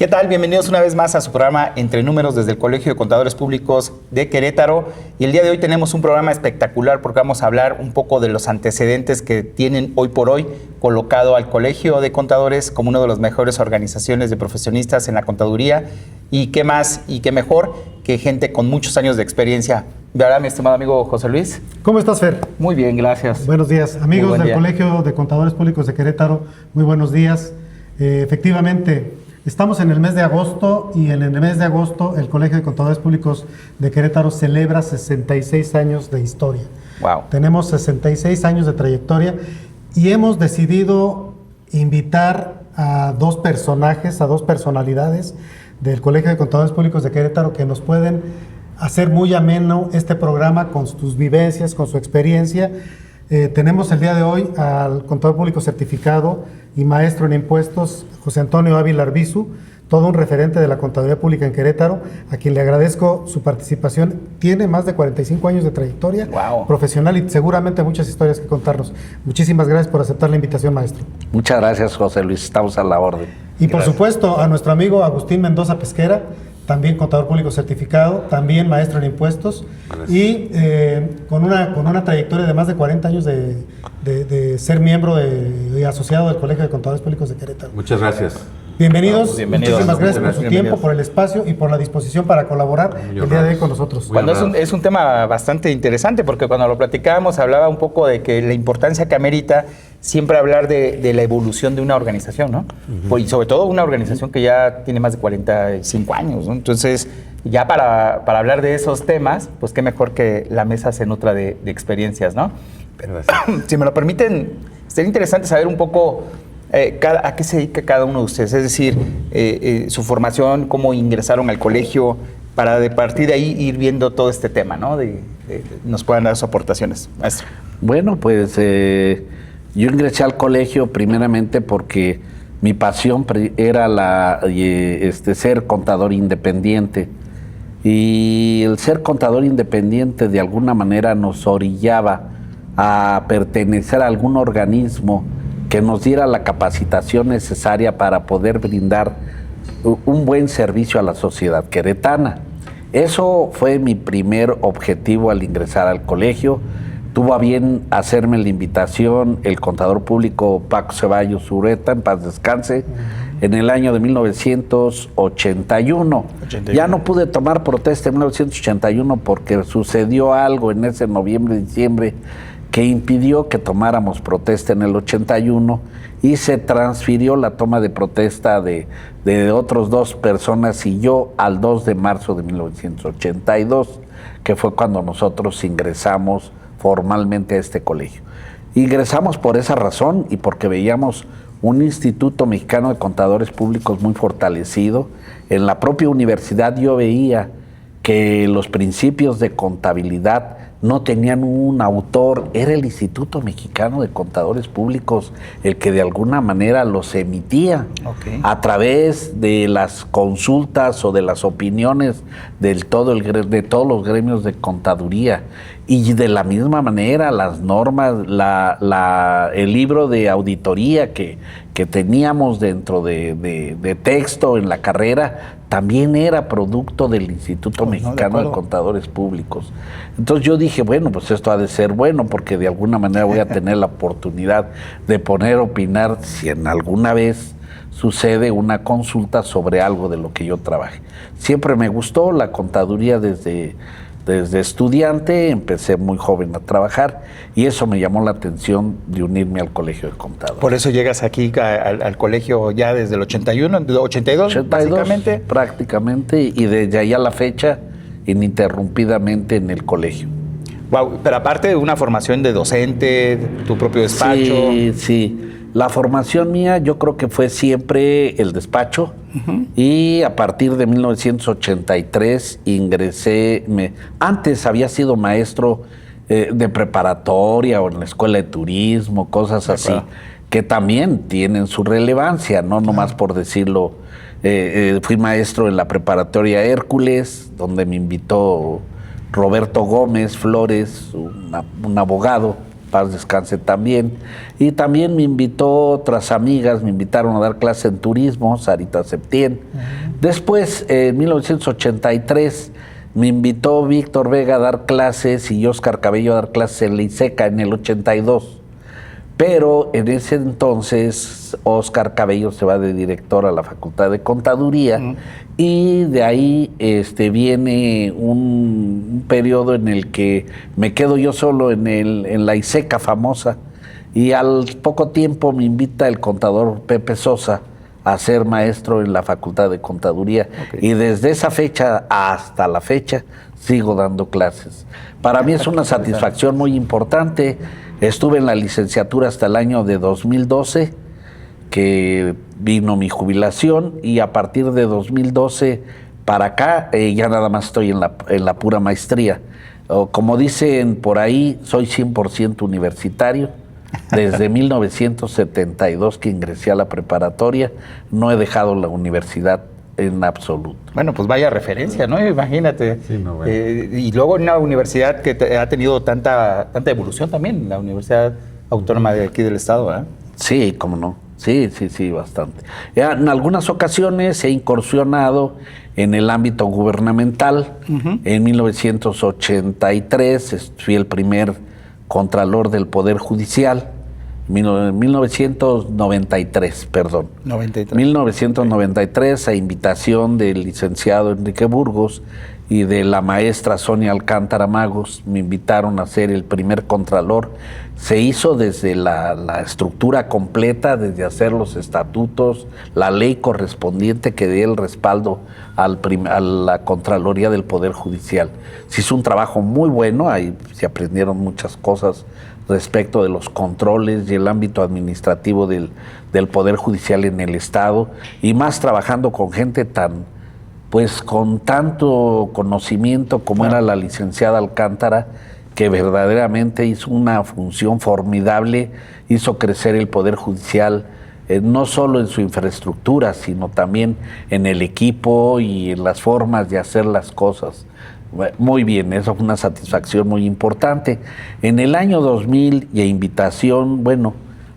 ¿Qué tal? Bienvenidos una vez más a su programa Entre Números desde el Colegio de Contadores Públicos de Querétaro. Y el día de hoy tenemos un programa espectacular porque vamos a hablar un poco de los antecedentes que tienen hoy por hoy colocado al Colegio de Contadores como una de las mejores organizaciones de profesionistas en la contaduría. Y qué más y qué mejor que gente con muchos años de experiencia. ¿Verdad, mi estimado amigo José Luis? ¿Cómo estás, Fer? Muy bien, gracias. Buenos días, amigos del día. Colegio de Contadores Públicos de Querétaro. Muy buenos días. Efectivamente, estamos en el mes de agosto y en el mes de agosto el Colegio de Contadores Públicos de Querétaro celebra 66 años de historia. Wow. Tenemos 66 años de trayectoria y hemos decidido invitar a dos personajes, a dos personalidades del Colegio de Contadores Públicos de Querétaro que nos pueden hacer muy ameno este programa con sus vivencias, con su experiencia. Tenemos el día de hoy al contador público certificado y maestro en impuestos, José Antonio Ávila Arbizu, todo un referente de la contaduría pública en Querétaro, a quien le agradezco su participación. Tiene más de 45 años de trayectoria profesional y seguramente muchas historias que contarnos. Muchísimas gracias por aceptar la invitación, maestro. Muchas gracias, José Luis. Estamos a la orden. Y por supuesto a nuestro amigo Agustín Mendoza Pesquera, también contador público certificado, también maestro en impuestos y con una trayectoria de más de 40 años de ser miembro y asociado del Colegio de Contadores Públicos de Querétaro. Muchas gracias. Bienvenidos, bienvenidos. Muchísimas gracias por su tiempo, por el espacio y por la disposición para colaborar el día de hoy con nosotros. Bueno, es un tema bastante interesante porque cuando lo platicábamos hablaba un poco de que la importancia que amerita siempre hablar de la evolución de una organización, ¿no? Y sobre todo una organización que ya tiene más de 45 años, ¿no? Entonces, ya para hablar de esos temas, pues qué mejor que la mesa se nutra de experiencias, ¿no? Pero, si me lo permiten, sería interesante saber un poco a qué se dedica cada uno de ustedes, es decir, su formación, cómo ingresaron al colegio, para de partir de ahí ir viendo todo este tema, ¿no? Nos puedan dar sus aportaciones, maestro. Bueno, pues yo ingresé al colegio primeramente porque mi pasión era ser contador independiente. Y el ser contador independiente de alguna manera nos orillaba a pertenecer a algún organismo que nos diera la capacitación necesaria para poder brindar un buen servicio a la sociedad queretana. Eso fue mi primer objetivo al ingresar al colegio. Tuvo a bien hacerme la invitación el contador público Paco Ceballos Ureta, en paz descanse, en el año de 1981. Ya no pude tomar protesta en 1981 porque sucedió algo en ese noviembre, diciembre, que impidió que tomáramos protesta en el 81 y se transfirió la toma de protesta de otros dos personas y yo al 2 de marzo de 1982, que fue cuando nosotros ingresamos formalmente a este colegio. Ingresamos por esa razón y porque veíamos un Instituto Mexicano de Contadores Públicos muy fortalecido. En la propia universidad yo veía que los principios de contabilidad no tenían un autor, era el Instituto Mexicano de Contadores Públicos el que de alguna manera los emitía a través de las consultas o de las opiniones de todos los gremios de contaduría. Y de la misma manera las normas, el libro de auditoría que teníamos dentro de texto en la carrera también era producto del Instituto Mexicano de Contadores Públicos. Entonces yo dije, bueno, pues esto ha de ser bueno porque de alguna manera voy a tener la oportunidad de opinar si en alguna vez sucede una consulta sobre algo de lo que yo trabaje. Siempre me gustó la contaduría desde estudiante, empecé muy joven a trabajar y eso me llamó la atención de unirme al Colegio de Contadores. Por eso llegas aquí al colegio ya desde el 81, 82 básicamente. Prácticamente, y desde ahí a la fecha, ininterrumpidamente en el colegio. Wow, pero aparte de una formación de docente, tu propio despacho. Sí. La formación mía yo creo que fue siempre el despacho y a partir de 1983 ingresé, antes había sido maestro de preparatoria o en la escuela de turismo, cosas así, que también tienen su relevancia, no nomás por decirlo. Fui maestro en la preparatoria Hércules, donde me invitó Roberto Gómez Flores, un abogado paz descanse también. Y también me invitó otras amigas, me invitaron a dar clase en turismo, Sarita Septién. Después, en 1983, me invitó Víctor Vega a dar clases y Óscar Cabello a dar clases en la ISECA en el 82. Pero en ese entonces Óscar Cabello se va de director a la Facultad de Contaduría y de ahí viene un periodo en el que me quedo yo solo en la ISECA famosa, y al poco tiempo me invita el contador Pepe Sosa a ser maestro en la Facultad de Contaduría. Y desde esa fecha hasta la fecha sigo dando clases. Para mí es una satisfacción muy importante. Estuve en la licenciatura hasta el año de 2012, que vino mi jubilación, y a partir de 2012 para acá ya nada más estoy en la pura maestría. Como dicen por ahí, soy 100% universitario. Desde 1972 que ingresé a la preparatoria, no he dejado la universidad en absoluto. Bueno, pues vaya referencia, ¿no? Imagínate. Sí, no, bueno. Y luego en una universidad que ha tenido tanta evolución también, la Universidad Autónoma de aquí del Estado, ¿verdad? Sí, cómo no. Sí, bastante. Ya en algunas ocasiones he incursionado en el ámbito gubernamental. En 1983 fui el primer Contralor del Poder Judicial, 1993, perdón. 1993, a invitación del licenciado Enrique Burgos y de la maestra Sonia Alcántara Magos, me invitaron a ser el primer Contralor. Se hizo desde la estructura completa, desde hacer los estatutos, la ley correspondiente que dé el respaldo a la Contraloría del Poder Judicial. Se hizo un trabajo muy bueno, ahí se aprendieron muchas cosas respecto de los controles y el ámbito administrativo del Poder Judicial en el Estado, y más trabajando con gente con tanto conocimiento como era la licenciada Alcántara, que verdaderamente hizo una función formidable, hizo crecer el Poder Judicial, no solo en su infraestructura, sino también en el equipo y en las formas de hacer las cosas. Muy bien, eso fue una satisfacción muy importante. En el año 2000, y a invitación,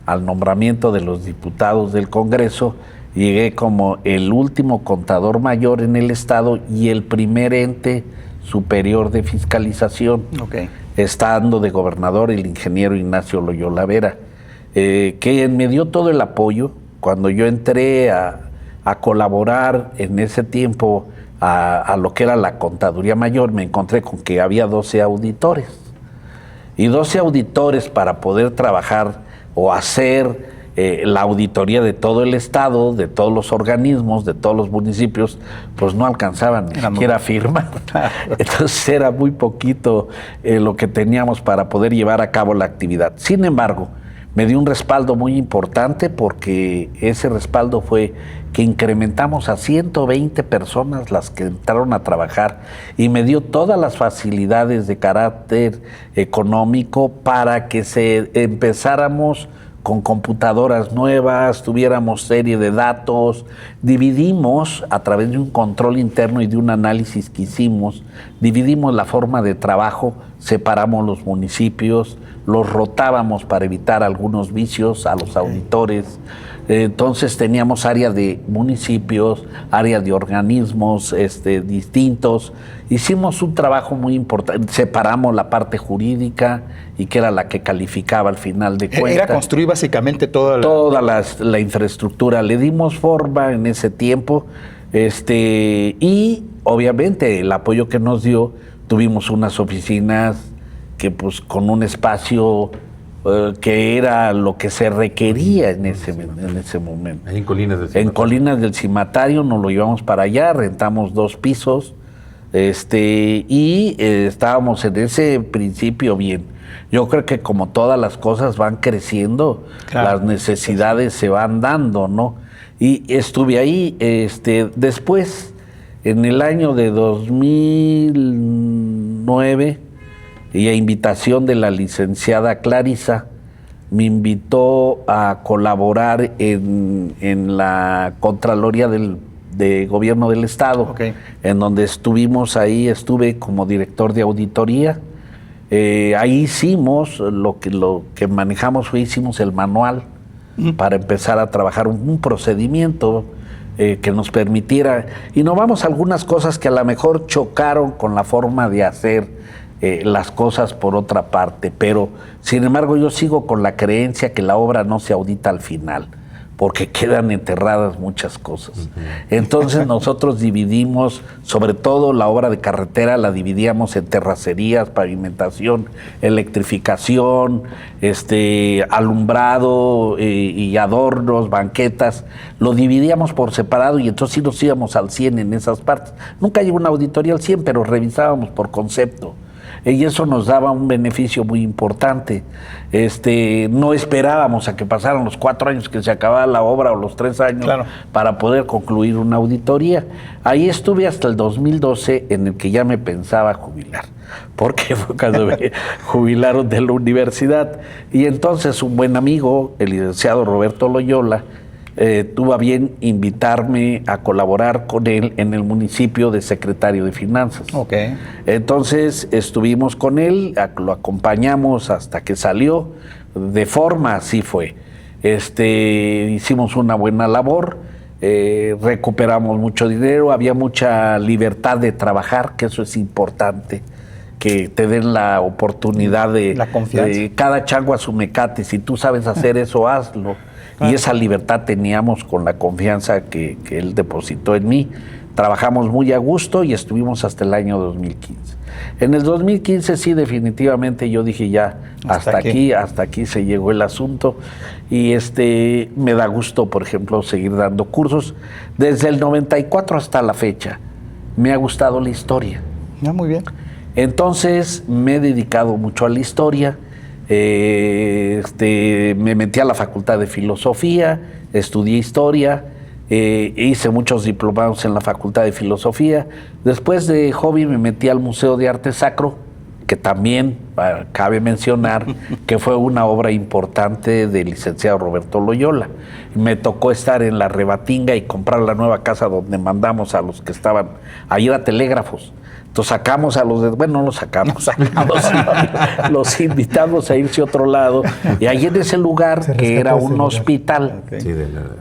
al nombramiento de los diputados del Congreso, llegué como el último contador mayor en el Estado y el primer ente superior de fiscalización, estando de gobernador el ingeniero Ignacio Loyola Vera, que me dio todo el apoyo. Cuando yo entré a colaborar en ese tiempo a lo que era la Contaduría Mayor, me encontré con que había 12 auditores. Y 12 auditores para poder trabajar o hacer la auditoría de todo el Estado, de todos los organismos, de todos los municipios, pues no alcanzaban ni siquiera a firmar. Entonces era muy poquito lo que teníamos para poder llevar a cabo la actividad. Sin embargo, me dio un respaldo muy importante, porque ese respaldo fue que incrementamos a 120 personas las que entraron a trabajar, y me dio todas las facilidades de carácter económico para que empezáramos con computadoras nuevas, tuviéramos serie de datos, dividimos a través de un control interno y de un análisis que hicimos, dividimos la forma de trabajo, separamos los municipios, los rotábamos para evitar algunos vicios a los auditores. Entonces teníamos área de municipios, área de organismos distintos. Hicimos un trabajo muy importante, separamos la parte jurídica, y que era la que calificaba al final de cuentas. Era construir básicamente toda la infraestructura. Le dimos forma en ese tiempo, y obviamente el apoyo que nos dio, tuvimos unas oficinas que pues con un espacio que era lo que se requería en ese momento. Ahí en Colinas del Cimatario. En Colinas del Cimatario nos lo llevamos para allá, rentamos 2 pisos, y estábamos en ese principio bien. Yo creo que como todas las cosas van creciendo, las necesidades se van dando, ¿no? Y estuve ahí, después, en el año de 2009, y a invitación de la licenciada Clarisa, me invitó a colaborar en la Contraloría de Gobierno del Estado, en donde estuve como director de auditoría, Ahí hicimos, lo que manejamos hicimos el manual para empezar a trabajar un procedimiento que nos permitiera, innovamos algunas cosas que a lo mejor chocaron con la forma de hacer las cosas por otra parte, pero sin embargo yo sigo con la creencia que la obra no se audita al final, porque quedan enterradas muchas cosas. Entonces nosotros dividimos, sobre todo la obra de carretera, la dividíamos en terracerías, pavimentación, electrificación, alumbrado y adornos, banquetas. Lo dividíamos por separado y entonces sí nos íbamos al 100 en esas partes. Nunca llegó una auditoría al 100, pero revisábamos por concepto. Y eso nos daba un beneficio muy importante. No esperábamos a que pasaran los 4 años que se acababa la obra o los 3 años para poder concluir una auditoría. Ahí estuve hasta el 2012 en el que ya me pensaba jubilar, porque fue cuando me jubilaron de la universidad. Y entonces un buen amigo, el licenciado Roberto Loyola, tuvo a bien invitarme a colaborar con él en el municipio de secretario de Finanzas. Okay. Entonces estuvimos con él, lo acompañamos hasta que salió, de forma así fue. Hicimos una buena labor, recuperamos mucho dinero, había mucha libertad de trabajar, que eso es importante, que te den la oportunidad de... La confianza. De cada chango a su mecate, si tú sabes hacer eso, hazlo. Y esa libertad teníamos con la confianza que él depositó en mí. Trabajamos muy a gusto y estuvimos hasta el año 2015. En el 2015 sí, definitivamente yo dije ya, hasta aquí se llegó el asunto. Y me da gusto, por ejemplo, seguir dando cursos. Desde el 94 hasta la fecha, me ha gustado la historia. Muy bien. Entonces me he dedicado mucho a la historia. Me metí a la Facultad de Filosofía, estudié historia, hice muchos diplomados en la Facultad de Filosofía. Después de joven me metí al Museo de Arte Sacro, que también cabe mencionar que fue una obra importante del licenciado Roberto Loyola. Me tocó estar en la Rebatinga y comprar la nueva casa donde mandamos a los que estaban, ahí era Telégrafos. Entonces sacamos a los no los sacamos, los invitamos a irse a otro lado. Y ahí en ese lugar, que era un hospital,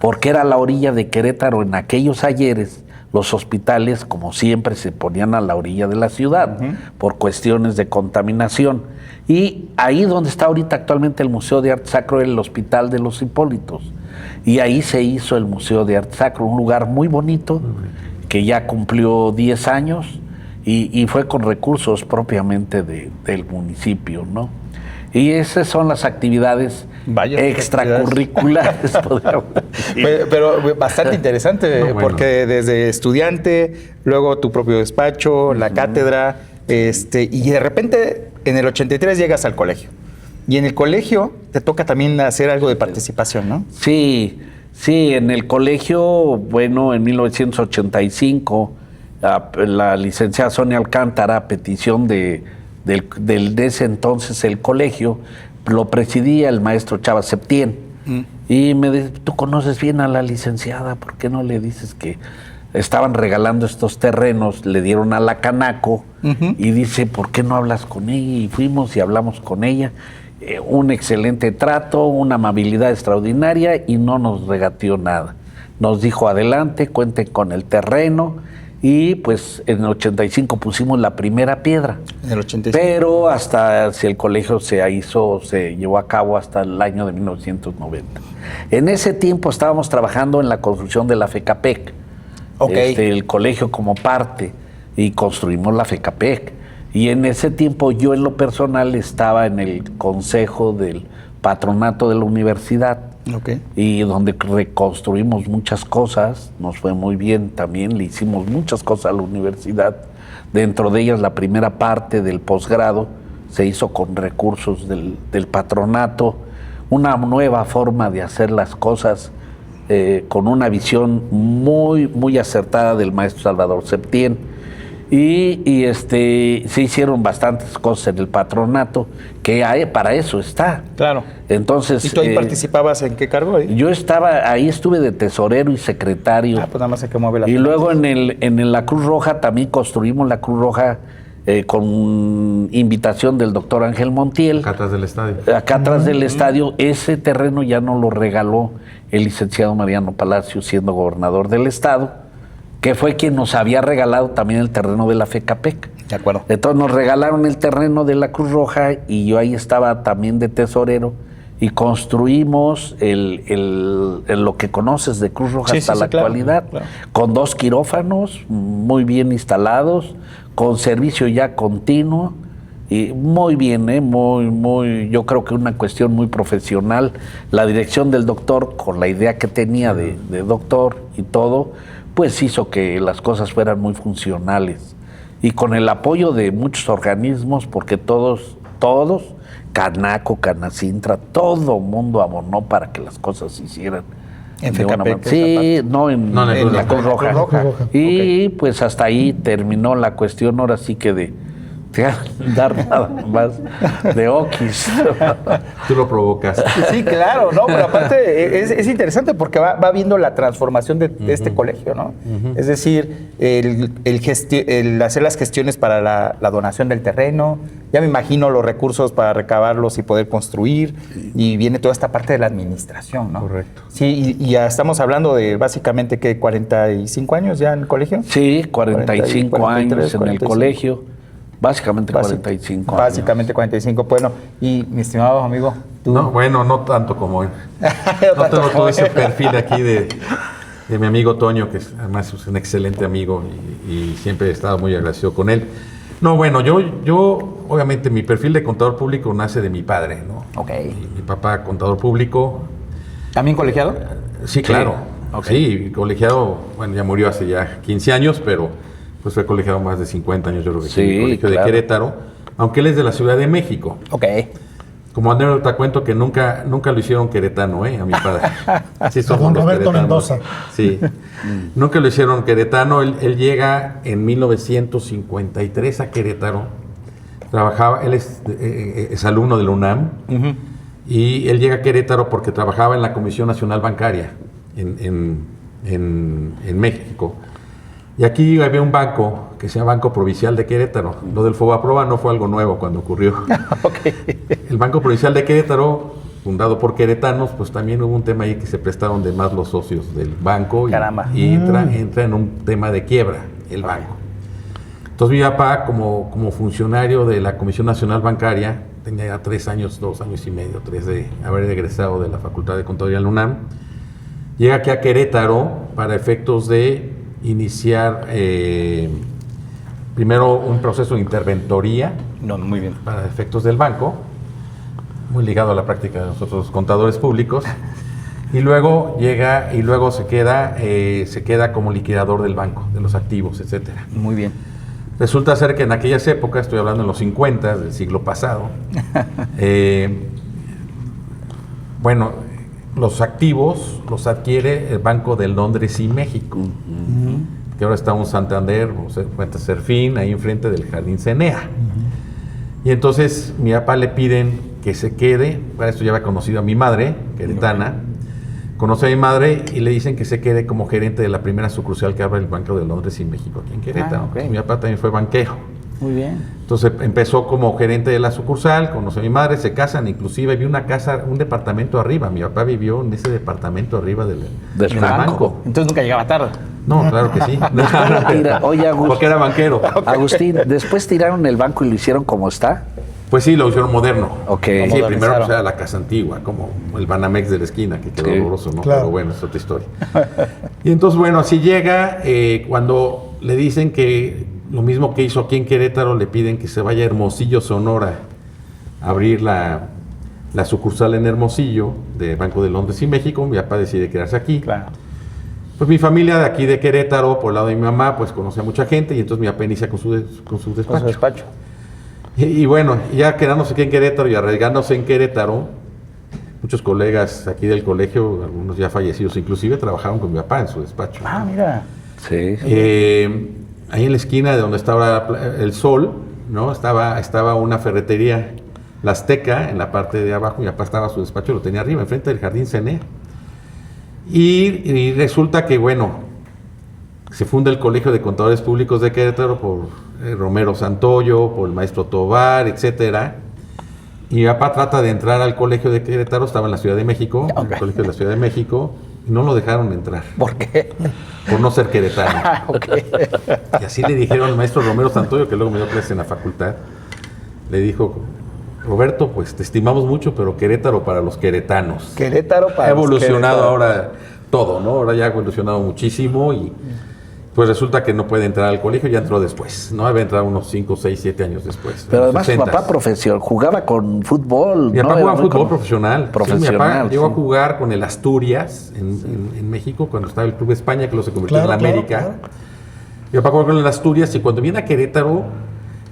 porque era a la orilla de Querétaro, en aquellos ayeres, los hospitales, como siempre, se ponían a la orilla de la ciudad, por cuestiones de contaminación. Y ahí donde está ahorita actualmente el Museo de Arte Sacro, el Hospital de los Hipólitos. Y ahí se hizo el Museo de Arte Sacro, un lugar muy bonito, que ya cumplió 10 años. Y fue con recursos propiamente del municipio, ¿no? Y esas son las actividades extracurriculares, podríamos decir. Pero bastante interesante, porque desde estudiante, luego tu propio despacho, la cátedra, y de repente en el 83 llegas al colegio. Y en el colegio te toca también hacer algo de participación, ¿no? Sí, en el colegio, en 1985... la licenciada Sonia Alcántara, a petición de ese entonces el colegio, lo presidía el maestro Chava Septién. Y me dice, tú conoces bien a la licenciada, ¿por qué no le dices que estaban regalando estos terrenos? Le dieron a la Canaco y dice, ¿por qué no hablas con ella? Y fuimos y hablamos con ella. Un excelente trato, una amabilidad extraordinaria y no nos regateó nada. Nos dijo, adelante, cuenten con el terreno. Y pues en el 85 pusimos la primera piedra. En el 85. Pero hasta si el colegio se llevó a cabo hasta el año de 1990. En ese tiempo estábamos trabajando en la construcción de la FECAPEC. El colegio como parte, y construimos la FECAPEC. Y en ese tiempo yo en lo personal estaba en el consejo del patronato de la universidad. Y donde reconstruimos muchas cosas, nos fue muy bien también, le hicimos muchas cosas a la universidad. Dentro de ellas la primera parte del posgrado se hizo con recursos del patronato, una nueva forma de hacer las cosas con una visión muy, muy acertada del maestro Salvador Septién. Y se hicieron bastantes cosas en el patronato, que para eso está. Claro. Entonces, ¿y tú ahí participabas en qué cargo? Yo ahí estuve de tesorero y secretario. Pues nada más hay que mover la y luego en la Cruz Roja también construimos la Cruz Roja con invitación del doctor Ángel Montiel. Acá atrás del estadio. Acá atrás del estadio, ese terreno ya no lo regaló el licenciado Mariano Palacio, siendo gobernador del estado, que fue quien nos había regalado también el terreno de la FECAPEC. De acuerdo. Entonces nos regalaron el terreno de la Cruz Roja y yo ahí estaba también de tesorero y construimos lo que conoces de Cruz Roja hasta la actualidad, claro. Con 2 quirófanos muy bien instalados, con servicio ya continuo y muy bien, yo creo que una cuestión muy profesional. La dirección del doctor, con la idea que tenía de doctor y todo, pues hizo que las cosas fueran muy funcionales. Y con el apoyo de muchos organismos, porque todos, Canaco, Canacintra, todo mundo abonó para que las cosas se hicieran. En FECAPEC. Sí, en la Cruz Roja. Y okay. Pues hasta ahí terminó la cuestión, ahora sí que de dar nada más de oquis. Tú lo provocas. Sí, claro, ¿no? Pero aparte es interesante porque va viendo la transformación de este colegio, ¿no? Es decir, el hacer las gestiones para la donación del terreno, ya me imagino los recursos para recabarlos y poder construir, y viene toda esta parte de la administración, ¿no? Correcto. Sí, y ya estamos hablando de básicamente, ¿qué? ¿45 años ya en el colegio? Sí, 45 años en el colegio. Básicamente 45 años. Básicamente 45. Bueno, y mi estimado amigo, tú. No, bueno, no tanto como él. No tengo todo ese perfil aquí de mi amigo Toño, que además es un excelente amigo y siempre he estado muy agradecido con él. No, bueno, yo obviamente mi perfil de contador público nace de mi padre, ¿no? Ok. Mi papá contador público. ¿También colegiado? Sí, claro. Okay. Sí, colegiado, bueno, ya murió hace ya 15 años, pero pues fue colegiado más de 50 años, yo creo que sí, en el colegio de Querétaro, aunque él es de la Ciudad de México. Ok. Como anécdota cuento que nunca lo hicieron queretano, a mi padre. Sí, somos don Roberto Mendoza. Sí, nunca lo hicieron queretano. Él llega en 1953 a Querétaro. Trabajaba, él es alumno de la UNAM, y él llega a Querétaro porque trabajaba en la Comisión Nacional Bancaria en México. Y aquí había un banco que se llama Banco Provincial de Querétaro. Lo del Fobaproa no fue algo nuevo cuando ocurrió. Okay. El Banco Provincial de Querétaro, fundado por queretanos, pues también hubo un tema ahí que se prestaron de más los socios del banco. Caramba. Y entra en un tema de quiebra el banco. Entonces mi papá, como funcionario de la Comisión Nacional Bancaria, tenía ya 2 años y medio, 3 de haber egresado de la Facultad de Contaduría de la UNAM, llega aquí a Querétaro para efectos de iniciar primero un proceso de interventoría. No, muy bien. Para efectos del banco, muy ligado a la práctica de nosotros los contadores públicos, y luego se queda como liquidador del banco, de los activos, etcétera. Muy bien. Resulta ser que en aquellas épocas, estoy hablando en los 50 del siglo pasado, los activos los adquiere el Banco de Londres y México, que ahora está un Santander, o sea, cuenta Serfín, ahí enfrente del Jardín Cenea. Y entonces mi papá le piden que se quede, para esto ya había conocido a mi madre, queretana, conoce a mi madre y le dicen que se quede como gerente de la primera sucursal que abre el Banco de Londres y México aquí en Querétaro. Okay. Mi papá también fue banquero. Muy bien. Entonces empezó como gerente de la sucursal, conoció a mi madre, se casan, inclusive vi una casa, un departamento arriba. Mi papá vivió en ese departamento arriba del banco. Entonces nunca llegaba tarde. No, claro que sí. Oye, Agustín, porque era banquero. Agustín, ¿después tiraron el banco y lo hicieron como está? Pues sí, lo hicieron moderno. Okay. Sí, primero pues, era la casa antigua, como el Banamex de la esquina, que quedó horroroso, ¿no? Claro. Pero bueno, es otra historia. Y entonces, bueno, así llega, cuando le dicen que lo mismo que hizo aquí en Querétaro, le piden que se vaya a Hermosillo, Sonora, a abrir la sucursal en Hermosillo de Banco de Londres y México. Mi papá decide quedarse aquí. Claro. Pues mi familia de aquí de Querétaro, por el lado de mi mamá, pues conoce a mucha gente, y entonces mi papá inicia con su despacho. Y bueno, ya quedándose aquí en Querétaro y arraigándose en Querétaro, muchos colegas aquí del colegio, algunos ya fallecidos inclusive, trabajaron con mi papá en su despacho. Ah, mira. Sí. Ahí en la esquina de donde está ahora el Sol, ¿no? Estaba una ferretería, la Azteca, en la parte de abajo. Mi papá estaba su despacho, lo tenía arriba, enfrente del Jardín Cenea. Y resulta que, bueno, se funda el Colegio de Contadores Públicos de Querétaro por Romero Santoyo, por el maestro Tovar, etcétera. Y mi papá trata de entrar al Colegio de Querétaro, estaba en la Ciudad de México, en el Colegio de la Ciudad de México, y no lo dejaron entrar. ¿Por qué? Por no ser queretano. Ok. Y así le dijeron al maestro Romero Santoyo, que luego me dio clase en la facultad, le dijo, Roberto, pues te estimamos mucho, pero Querétaro para los queretanos. Querétaro para Ha los evolucionado Querétaro. ahora todo, ¿no? Ahora ya ha evolucionado muchísimo y pues resulta que no puede entrar al colegio, ya entró después, ¿no? Había entrado unos 5, 6, 7 años después. Pero en los además su 60s. papá profesional, jugaba con fútbol. Mi papá ¿no? jugaba Era muy fútbol profesional. Profesional, Sí, mi papá llegó a sí. jugar con el Asturias en México, cuando estaba el Club España, que luego se convirtió Claro, en la claro, América. claro. Mi papá jugó con el Asturias y cuando viene a Querétaro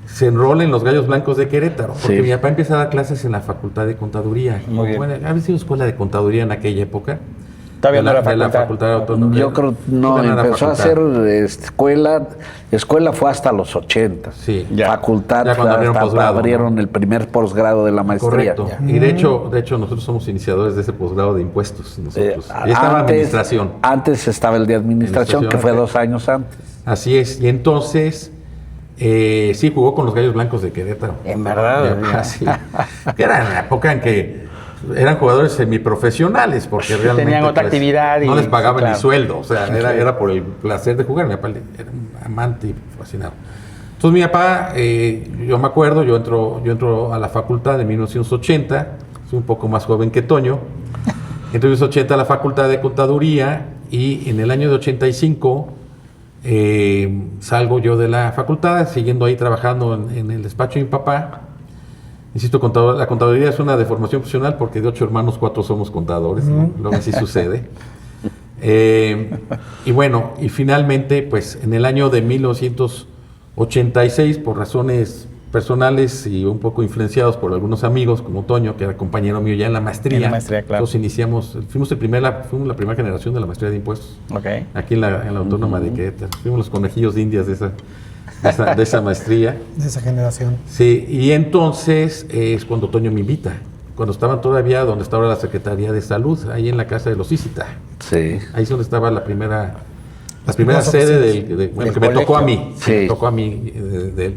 se enrola en los Gallos Blancos de Querétaro, porque Sí. mi papá empieza a dar clases en la Facultad de Contaduría. Muy bien. Bueno, había sido escuela de contaduría en aquella época. Todavía no era de la facultad. Facultad Autónoma. Yo creo, no, Todavía era empezó a facultad. hacer escuela fue hasta los 80. Sí. Ya. Facultad, Ya cuando abrieron hasta posgrado, abrieron ¿no? el primer posgrado de la maestría. Correcto. Y de hecho nosotros somos iniciadores de ese posgrado de impuestos. Nosotros. Ya estaba administración. Antes estaba el de administración, que fue 2 años antes. Así es. Y entonces, sí, jugó con los Gallos Blancos de Querétaro. En verdad. Mi papá, sí. Era en la época en que eran jugadores semiprofesionales, porque realmente Tenían otra pues, actividad y- no les pagaban sí, claro. ni sueldo. O sea, era por el placer de jugar. Mi papá era un amante y fascinado. Entonces mi papá, yo me acuerdo, yo entro a la facultad en 1980, soy un poco más joven que Toño. Entro en 1980 a la facultad de contaduría y en el año de 85 salgo yo de la facultad, siguiendo ahí trabajando en el despacho de mi papá. Insisto, la contaduría es una deformación profesional porque de 8 hermanos, 4 somos contadores, ¿no? Luego así sucede. Y bueno, y finalmente, pues en el año de 1986, por razones personales y un poco influenciados por algunos amigos, como Toño, que era compañero mío ya en la maestría. En la maestría, claro. Entonces fuimos la primera generación de la maestría de impuestos, Ok. aquí en la Autónoma de Querétaro. Fuimos los conejillos de indias de esa maestría. De esa generación. Sí, y entonces es cuando Toño me invita, cuando estaban todavía donde está ahora la Secretaría de Salud, ahí en la casa de los Isita. Sí. Ahí es donde estaba la primera primeras sede oficinas. que me colegio. tocó a mí, Sí. me tocó a mí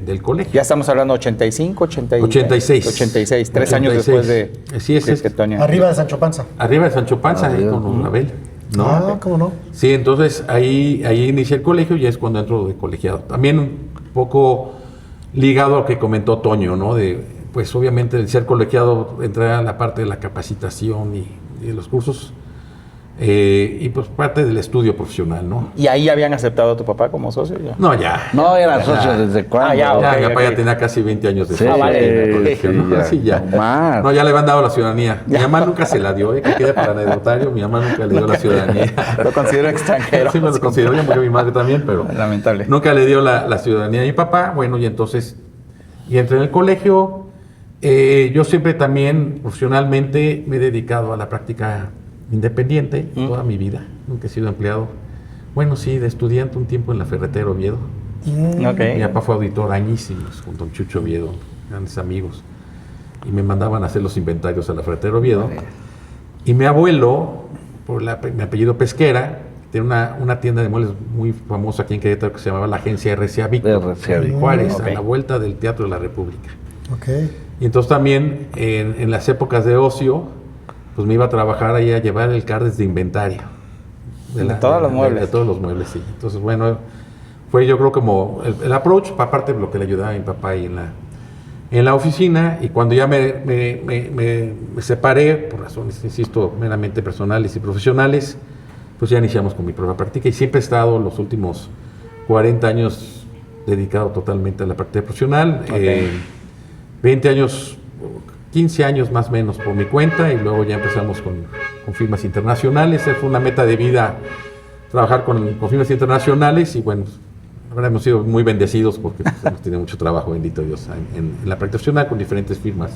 del colegio. Ya estamos hablando 85, 86. 86, 3 años 86. después de Así es. que Toño. Arriba de Sancho Panza. Arriba de Sancho Panza, ahí Arriba. con Abel. ¿no? Ah, ¿cómo no? Sí, entonces ahí inicié el colegio y es cuando entro de colegiado. También un poco ligado a lo que comentó Toño, ¿no? Pues obviamente el ser colegiado entra a la parte de la capacitación y de los cursos y pues parte del estudio profesional, ¿no? ¿Y ahí habían aceptado a tu papá como socio? Ya. No, ya. No, era socio desde cuándo. ya, ok. Ya, mi papá ya tenía casi 20 años de Sí, socio vale. en el colegio, ¿no? ya. Sí, ya. No más. No, ya le habían dado la ciudadanía. Mi mamá nunca se la dio, que quede para anecdotario, mi mamá nunca le dio la ciudadanía. Lo considero extranjero. Sí, me lo considero, ya murió mi madre también, pero Lamentable. nunca le dio la ciudadanía a mi papá. Bueno, y entonces, y entré en el colegio. Yo siempre también profesionalmente me he dedicado a la práctica independiente toda mi vida. Nunca he sido empleado. Bueno, sí, de estudiante un tiempo en la Ferretera Oviedo. Ok. Mi papá fue auditor añísimos con don Chucho Oviedo, grandes amigos. Y me mandaban a hacer los inventarios a la Ferretera Oviedo. Y mi abuelo, por mi apellido Pesquera, tiene una tienda de muebles muy famosa aquí en Querétaro que se llamaba la agencia RCA Víctor. RCA Víctor. Juárez, Ok. a la vuelta del Teatro de la República. Ok. Y entonces también en las épocas de ocio, pues me iba a trabajar ahí a llevar el cardes de inventario. De todos los muebles. De todos los muebles, sí. Entonces, bueno, fue yo creo como el approach, aparte de lo que le ayudaba a mi papá ahí en la oficina. Y cuando ya me separé, por razones, insisto, meramente personales y profesionales, pues ya iniciamos con mi propia práctica. Y siempre he estado los últimos 40 años dedicado totalmente a la práctica profesional. Ok. 20 años, 15 años más o menos por mi cuenta y luego ya empezamos con firmas internacionales. Fue una meta de vida trabajar con firmas internacionales y bueno, ahora hemos sido muy bendecidos porque pues, hemos tenido mucho trabajo, bendito Dios, en la práctica profesional con diferentes firmas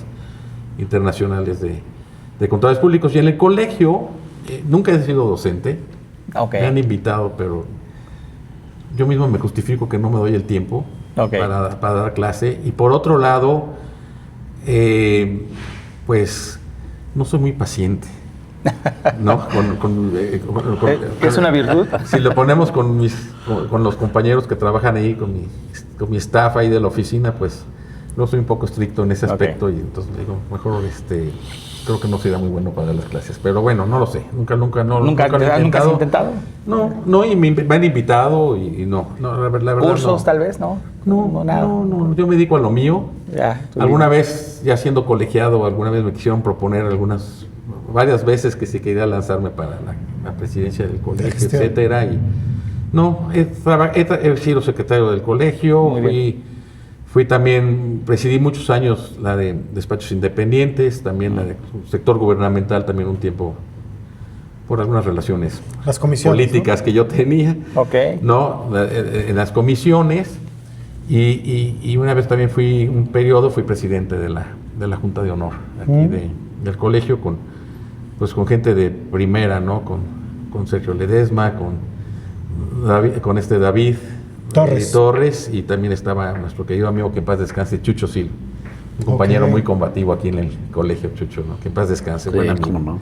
internacionales de contadores públicos. Y en el colegio nunca he sido docente, Ok. me han invitado, pero yo mismo me justifico que no me doy el tiempo Ok. para dar clase. Y por otro lado, pues no soy muy paciente. ¿no? ¿Es una virtud? Si lo ponemos con los compañeros que trabajan ahí, con mi staff ahí de la oficina, pues no soy un poco estricto en ese aspecto y entonces digo, mejor creo que no sería muy bueno para las clases. Pero bueno, no lo sé. Nunca lo he intentado. ¿Nunca has intentado? No, y me han invitado y no, la verdad ¿Cursos no. tal vez? No, nada. No, yo me dedico a lo mío. Ya, Alguna vez, ya siendo colegiado, alguna vez me quisieron proponer varias veces que si quería lanzarme para la presidencia del colegio, etcétera, y no, he sido secretario del colegio, fui también, presidí muchos años la de despachos independientes, también la de sector gubernamental, también un tiempo por algunas relaciones Las comisiones, políticas, ¿no?, que yo tenía, ¿no? En las comisiones, y una vez también fui presidente de la Junta de Honor aquí del colegio, con gente de primera, ¿no? Con Sergio Ledesma, con David Torres, y también estaba nuestro querido amigo, que en paz descanse, Chucho Sil, un compañero muy combativo aquí en el colegio, Chucho, ¿no? Que en paz descanse, buen amigo. ¿Cómo no?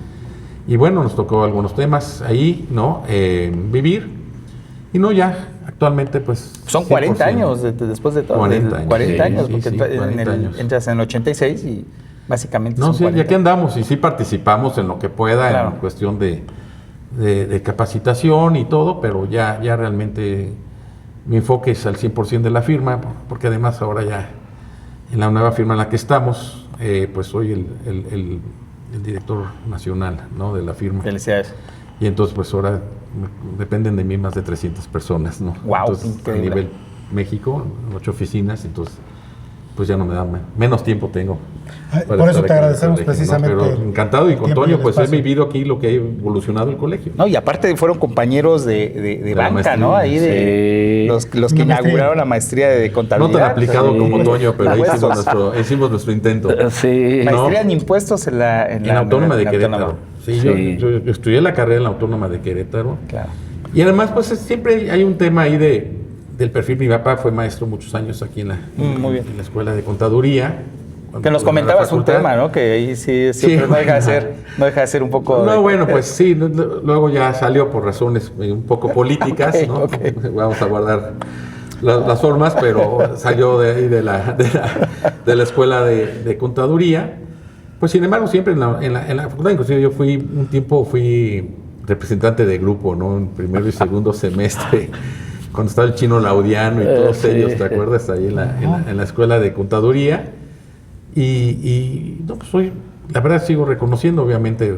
Y bueno, nos tocó algunos temas ahí, ¿no? Vivir, y no ya, actualmente pues... Son 40 años después de todo. 40 años. 40 años, sí, porque sí, 40 años. Entras en el 86 y básicamente No, son sí, 40. y aquí andamos, y sí participamos en lo que pueda, claro, en cuestión de capacitación y todo, pero ya realmente mi enfoque es al 100% de la firma, porque además ahora ya en la nueva firma en la que estamos, pues soy el director nacional, ¿no?, de la firma. Felicidades. Y entonces pues ahora dependen de mí más de 300 personas, ¿no? Wow, entonces, increíble. A nivel México, 8 oficinas, entonces pues ya no me da menos tiempo tengo. Por eso te agradecemos precisamente. ¿no? Pero encantado, y con Toño pues he vivido aquí lo que ha evolucionado el colegio. No, y aparte fueron compañeros de banca, maestría, ¿no? Ahí sí. los que inauguraron la maestría de contabilidad. No tan aplicado como Toño, pero ahí Impuestos. hicimos nuestro intento. Sí. Maestría en impuestos en la Autónoma de en Querétaro. Autónoma. Sí, Sí. Yo estudié la carrera en la Autónoma de Querétaro. Claro. Y además pues siempre hay un tema ahí del perfil. Mi papá fue maestro muchos años aquí en muy bien. en la Escuela de Contaduría. Que nos comentabas un tema, ¿no? Que ahí sí no deja de ser un poco... No, bueno, pues sí, luego ya salió por razones un poco políticas, ¿no? Okay. Vamos a guardar las formas, pero salió de ahí de la Escuela de Contaduría. Pues sin embargo, siempre en la facultad, inclusive yo fui representante de grupo, ¿no? En primero y segundo semestre, cuando estaba el Chino Laudiano y todos ellos, ¿te acuerdas? Ahí en la Escuela de Contaduría. Y no, pues la verdad sigo reconociendo, obviamente,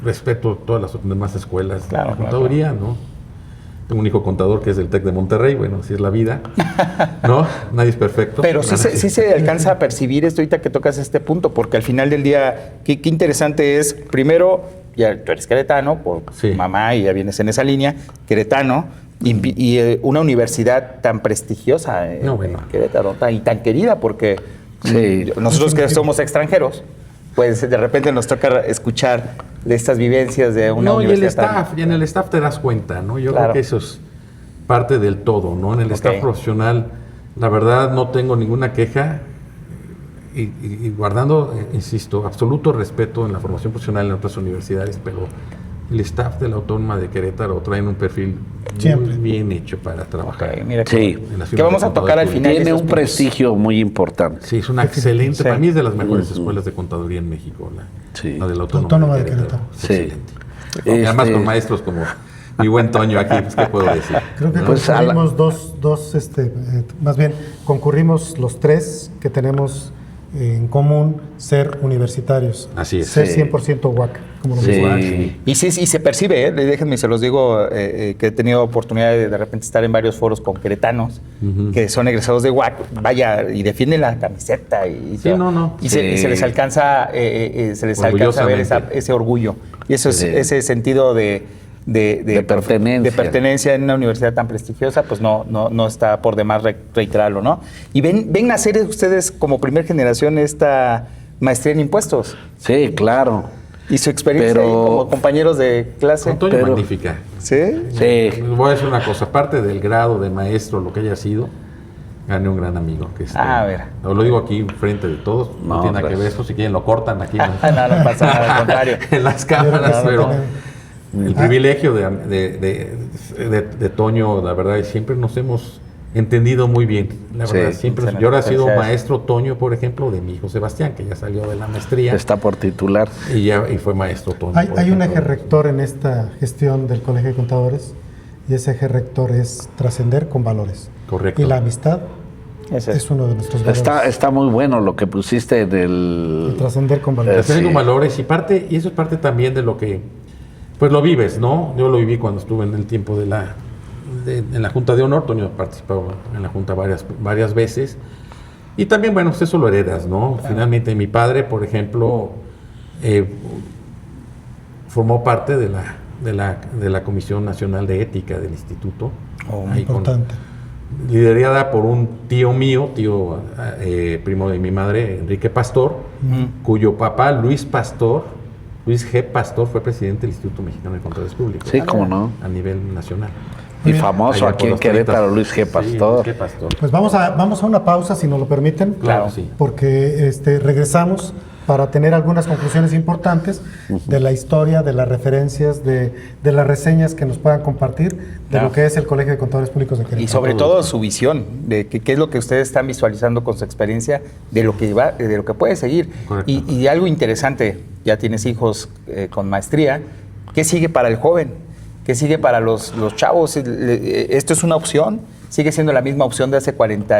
respeto todas las demás escuelas de contaduría, ¿no? Tengo un hijo contador que es del TEC de Monterrey, bueno, así es la vida, ¿no? Nadie es perfecto. Pero sí se alcanza a percibir esto ahorita que tocas este punto, porque al final del día, qué interesante es, primero, ya tú eres queretano, por mamá, y ya vienes en esa línea, queretano, y una universidad tan prestigiosa en Querétaro, y tan querida, porque nosotros que somos extranjeros, pues de repente nos toca escuchar de estas vivencias de una universidad. Y en el staff te das cuenta, ¿no? Yo creo que eso es parte del todo, ¿no? En el staff profesional, la verdad, no tengo ninguna queja, y guardando, insisto, absoluto respeto en la formación profesional en otras universidades, pero el staff de la Autónoma de Querétaro traen un perfil muy bien hecho para trabajar. Mira que vamos a tocar al final. Tiene un prestigio muy importante. Sí, es una excelente, para mí es de las mejores escuelas de contaduría en México, la de la Autónoma de Querétaro. Excelente. Además con maestros como mi buen Toño aquí, pues, ¿qué puedo decir? Creo que concurrimos más bien concurrimos los tres que tenemos en común ser universitarios. Así es. Ser 100% UAC. Como lo Y se percibe, déjenme, se los digo, que he tenido oportunidad de repente estar en varios foros con queretanos que son egresados de UAC, vaya, y defienden la camiseta y se les alcanza, a ver ese orgullo. Y eso es ese sentido de pertenencia en una universidad tan prestigiosa, pues no está por demás reiterarlo, ¿no? Y ven nacer ustedes como primera generación esta maestría en impuestos. Sí, claro. Y su experiencia ahí como compañeros de clase. Antonio, magnífica. ¿Sí? Sí. Voy a decir una cosa, aparte del grado de maestro, lo que haya sido, gané un gran amigo. A ver. Lo digo aquí frente de todos, no tiene nada que ver eso, si quieren lo cortan aquí. No pasa nada, al contrario. En las cámaras, pero el privilegio de Toño, la verdad, siempre nos hemos entendido muy bien, la verdad, siempre. Yo ahora he sido maestro Toño, por ejemplo, de mi hijo Sebastián, que ya salió de la maestría. Está por titular. Y fue maestro Toño. Hay un eje rector en esta gestión del Colegio de Contadores, y ese eje rector es trascender con valores. Correcto. Y la amistad es uno de nuestros valores. Está muy bueno lo que pusiste en el trascender con valores. Trascender con valores, y eso es parte también de lo que, pues lo vives, ¿no? Yo lo viví cuando estuve en el tiempo en la Junta de Honor. Toño participaba en la Junta varias veces. Y también, bueno, eso lo heredas, ¿no? Claro. Finalmente, mi padre, por ejemplo, formó parte de la Comisión Nacional de Ética del Instituto. Importante. Liderada por un tío mío, primo de mi madre, Enrique Pastor, cuyo papá, Luis G. Pastor, fue presidente del Instituto Mexicano de Contadores Públicos. Sí, cómo no. A nivel nacional. Y famoso aquí en Querétaro, Luis G. Pastor. Sí, Luis G. Pastor. Pues vamos a una pausa, si nos lo permiten. Claro, sí. Porque regresamos para tener algunas conclusiones importantes de la historia, de las referencias, de las reseñas que nos puedan compartir de lo que es el Colegio de Contadores Públicos de Querétaro. Y sobre todo su visión, de qué es lo que ustedes están visualizando con su experiencia, de lo que puede seguir. Y algo interesante, ya tienes hijos con maestría, ¿qué sigue para el joven? ¿Qué sigue para los chavos? ¿Esto es una opción? ¿Sigue siendo la misma opción de hace 40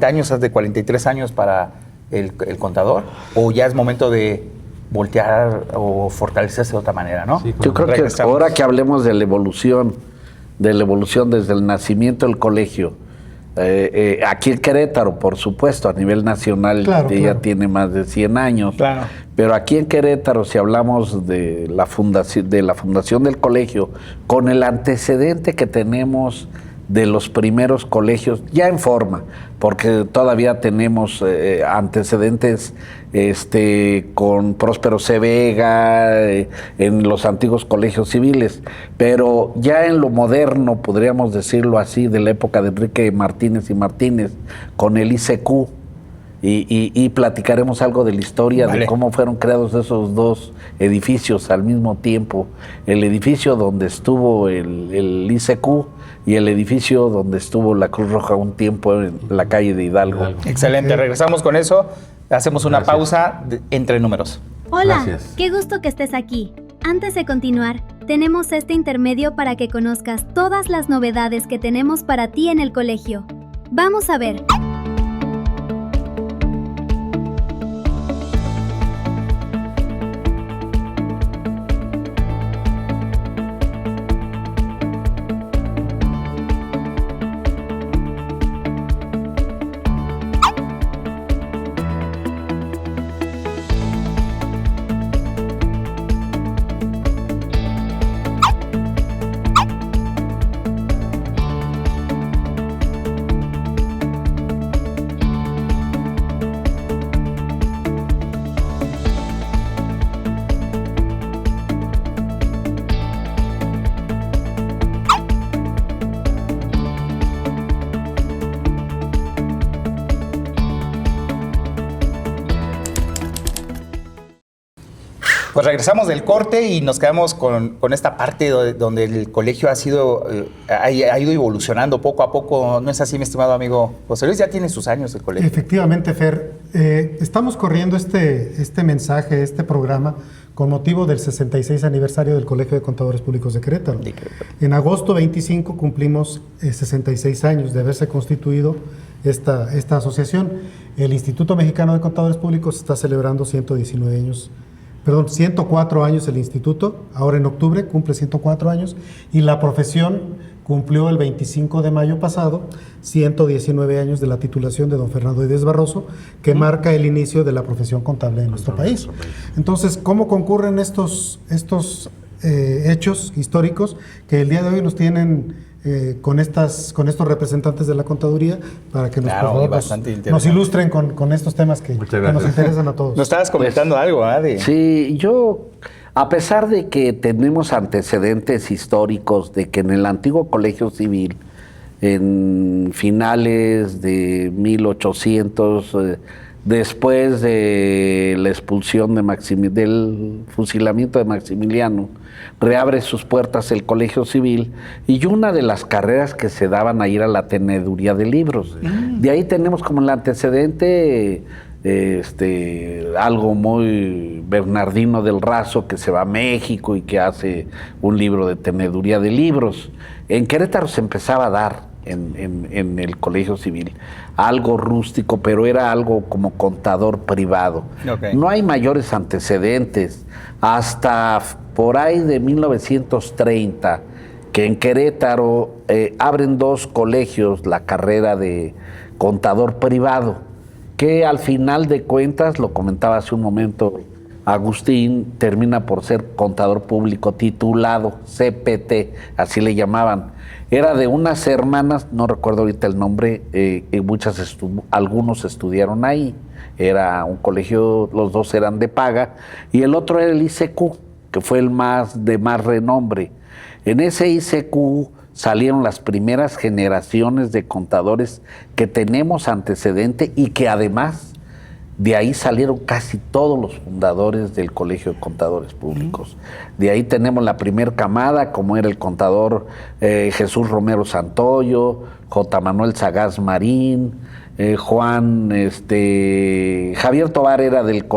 años, hace 43 años para el contador? ¿O ya es momento de voltear o fortalecerse de otra manera, no? Sí, yo creo que ahora que hablemos de la evolución desde el nacimiento del colegio, aquí en Querétaro, por supuesto, a nivel nacional ya tiene más de 100 años, pero aquí en Querétaro, si hablamos de la fundación del colegio, con el antecedente que tenemos de los primeros colegios, ya en forma, porque todavía tenemos antecedentes con Próspero C. Vega, en los antiguos colegios civiles, pero ya en lo moderno, podríamos decirlo así, de la época de Enrique Martínez y Martínez, con el ICQ, y platicaremos algo de la historia de cómo fueron creados esos dos edificios al mismo tiempo, el edificio donde estuvo el ICQ y el edificio donde estuvo la Cruz Roja un tiempo en la calle de Hidalgo. Excelente, regresamos con eso, hacemos una pausa entre números. Hola, qué gusto que estés aquí. Antes de continuar, tenemos este intermedio para que conozcas todas las novedades que tenemos para ti en el colegio. Vamos a ver. Pues regresamos del corte y nos quedamos con esta parte donde el colegio ha ido evolucionando poco a poco. ¿No es así, mi estimado amigo José Luis? Ya tiene sus años el colegio. Efectivamente, Fer. Estamos corriendo este mensaje, este programa, con motivo del 66 aniversario del Colegio de Contadores Públicos de Querétaro. En agosto 25 cumplimos 66 años de haberse constituido esta asociación. El Instituto Mexicano de Contadores Públicos está celebrando 104 años el instituto, ahora en octubre cumple 104 años, y la profesión cumplió el 25 de mayo pasado 119 años de la titulación de don Fernando Díez Barroso, que marca el inicio de la profesión contable en nuestro país. Entonces, ¿cómo concurren estos hechos históricos que el día de hoy nos tienen con estos representantes de la contaduría para que nos ilustren con estos temas que nos interesan a todos? Nos estabas comentando algo, Adi. Sí, yo, a pesar de que tenemos antecedentes históricos de que en el antiguo colegio civil en finales de 1800, después de la expulsión del fusilamiento de Maximiliano, reabre sus puertas el Colegio Civil, y una de las carreras que se daban ahí era la teneduría de libros. De ahí tenemos como el antecedente algo muy Bernardino del Razo, que se va a México y que hace un libro de teneduría de libros. En Querétaro se empezaba a dar en el Colegio Civil algo rústico, pero era algo como contador privado. Okay. No hay mayores antecedentes hasta por ahí de 1930, que en Querétaro abren 2 colegios la carrera de contador privado, que al final de cuentas, lo comentaba hace un momento Agustín, termina por ser contador público titulado, CPT, así le llamaban. Era de unas hermanas, no recuerdo ahorita el nombre, algunos estudiaron ahí. Era un colegio, los 2 eran de paga, y el otro era el ICQ, que fue el de más renombre. En ese ICQ salieron las primeras generaciones de contadores que tenemos antecedente, y que además de ahí salieron casi todos los fundadores del Colegio de Contadores Públicos. De ahí tenemos la primer camada, como era el contador Jesús Romero Santoyo, J. Manuel Sagaz Marín, Javier Tovar era del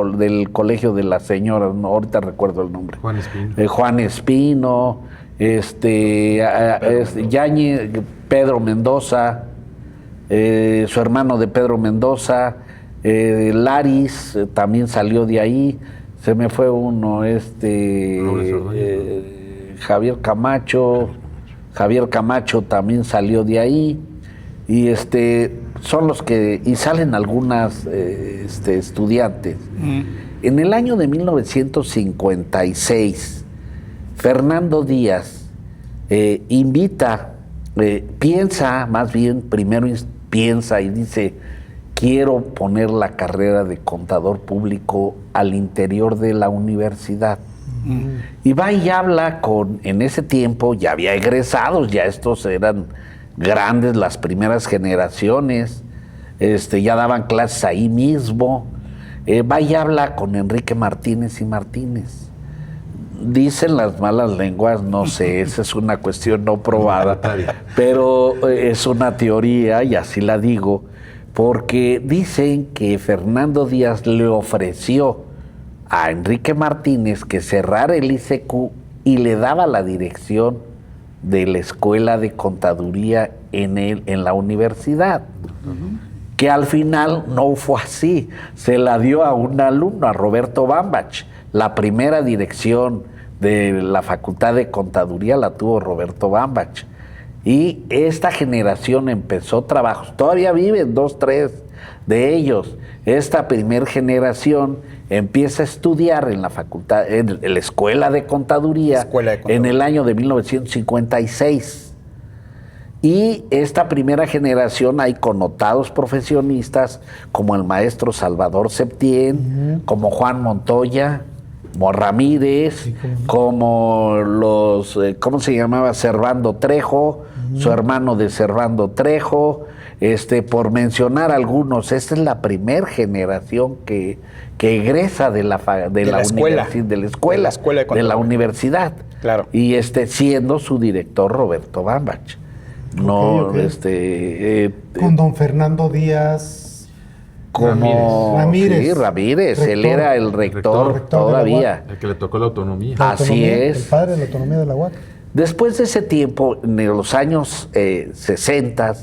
Colegio de las Señoras, no, ahorita recuerdo el nombre. Juan Espino. Juan Espino, Yáñez, Pedro Mendoza, su hermano de Pedro Mendoza, Laris también salió de ahí. Se me fue uno, Javier Camacho también salió de ahí, y son los que, y salen algunas estudiantes. En el año de 1956, Fernando Díaz primero piensa y dice: quiero poner la carrera de contador público al interior de la universidad. Y va y habla en ese tiempo ya había egresados, ya estos eran grandes, las primeras generaciones, ya daban clases ahí mismo. Va y habla con Enrique Martínez y Martínez. Dicen las malas lenguas, no sé, esa es una cuestión no probada, pero es una teoría, y así la digo, porque dicen que Fernando Díaz le ofreció a Enrique Martínez que cerrara el ICQ y le daba la dirección de la Escuela de Contaduría en la universidad. Que al final no fue así, se la dio a un alumno, a Roberto Bambach. La primera dirección de la Facultad de Contaduría la tuvo Roberto Bambach. Y esta generación empezó trabajos, todavía viven 2, 3 de ellos. Esta primer generación empieza a estudiar en la facultad, en la Escuela de Contaduría, en el año de 1956. Y esta primera generación hay connotados profesionistas como el maestro Salvador Septién, como Juan Montoya, como Ramírez, como los, ¿cómo se llamaba? Servando Trejo, su hermano de Servando Trejo, por mencionar algunos. Esta es la primera generación que egresa de la escuela, de la universidad. Claro. Y siendo su director Roberto Bambach. No, con don Fernando Díaz como Ramírez. Sí, Ramírez, Rector. Él era el rector todavía. El que le tocó la autonomía. Así es. El padre de la autonomía de la UAC. Después de ese tiempo, en los años 60,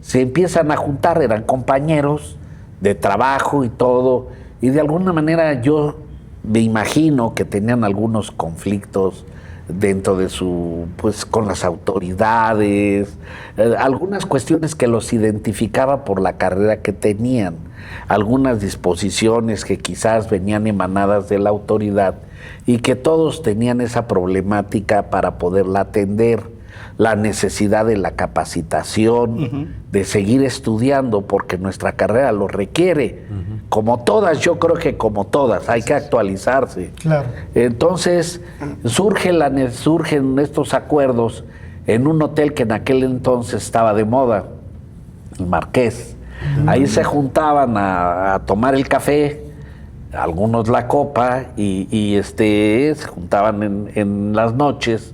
se empiezan a juntar, eran compañeros de trabajo y todo, y de alguna manera yo me imagino que tenían algunos conflictos dentro de con las autoridades, algunas cuestiones que los identificaba por la carrera que tenían, algunas disposiciones que quizás venían emanadas de la autoridad y que todos tenían esa problemática para poderla atender, la necesidad de la capacitación, de seguir estudiando porque nuestra carrera lo requiere, como todas, yo creo que como todas, hay que actualizarse. Claro. Entonces surgen estos acuerdos en un hotel que en aquel entonces estaba de moda, el Marqués. Ahí se juntaban a tomar el café, algunos la copa, y se juntaban en las noches,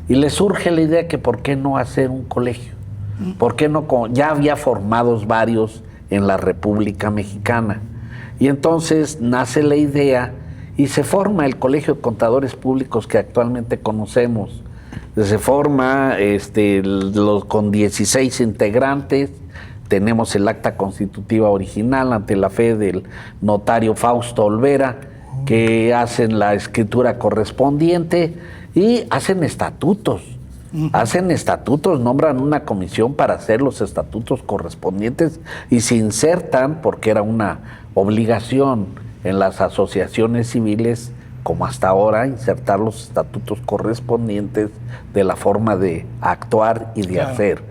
y les surge la idea que por qué no hacer un colegio, por qué no, ya había formados varios en la República Mexicana, y entonces nace la idea y se forma el Colegio de Contadores Públicos que actualmente conocemos. Se forma con 16 integrantes. Tenemos el acta constitutiva original ante la fe del notario Fausto Olvera, que hacen la escritura correspondiente y hacen estatutos. Hacen estatutos, nombran una comisión para hacer los estatutos correspondientes y se insertan, porque era una obligación en las asociaciones civiles, como hasta ahora, insertar los estatutos correspondientes de la forma de actuar y de hacer.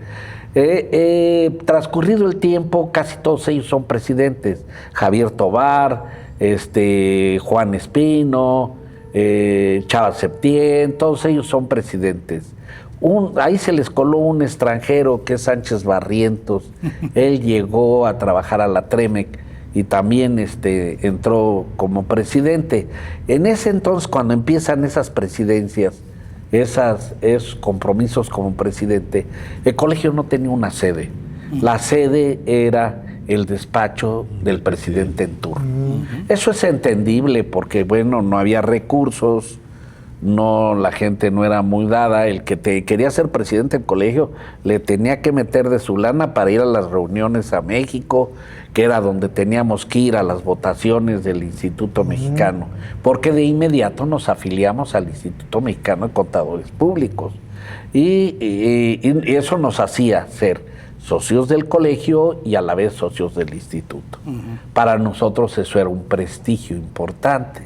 Transcurrido el tiempo, casi todos ellos son presidentes. Javier Tobar, Juan Espino, Chava Septién, todos ellos son presidentes. Ahí se les coló un extranjero que es Sánchez Barrientos. Él llegó a trabajar a la Tremec y también entró como presidente. En ese entonces, cuando empiezan esas presidencias, esos compromisos como presidente, el colegio no tenía una sede. La sede era el despacho del presidente en turno. Eso es entendible porque, bueno, no había recursos, la gente no era muy dada. El que quería ser presidente del colegio le tenía que meter de su lana para ir a las reuniones a México, que era donde teníamos que ir a las votaciones del Instituto Mexicano, porque de inmediato nos afiliamos al Instituto Mexicano de Contadores Públicos. Y eso nos hacía ser socios del colegio y a la vez socios del instituto. Para nosotros eso era un prestigio importante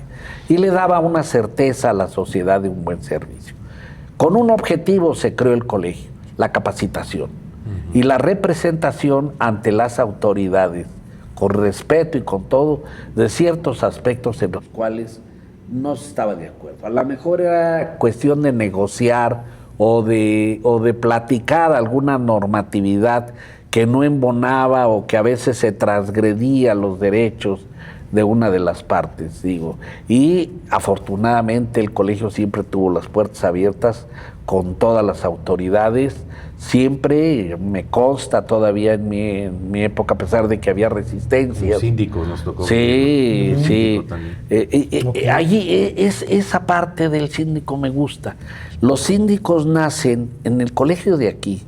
y le daba una certeza a la sociedad de un buen servicio. Con un objetivo se creó el colegio, la capacitación y la representación ante las autoridades, con respeto y con todo, de ciertos aspectos en los cuales no se estaba de acuerdo. A lo mejor era cuestión de negociar o de platicar alguna normatividad que no embonaba o que a veces se transgredía los derechos de una de las partes, digo. Y afortunadamente el colegio siempre tuvo las puertas abiertas con todas las autoridades. Siempre me consta todavía en mi época, a pesar de que había resistencia. Los síndicos nos tocó. Sí, sí. Allí esa parte del síndico me gusta. Los síndicos nacen en el colegio de aquí.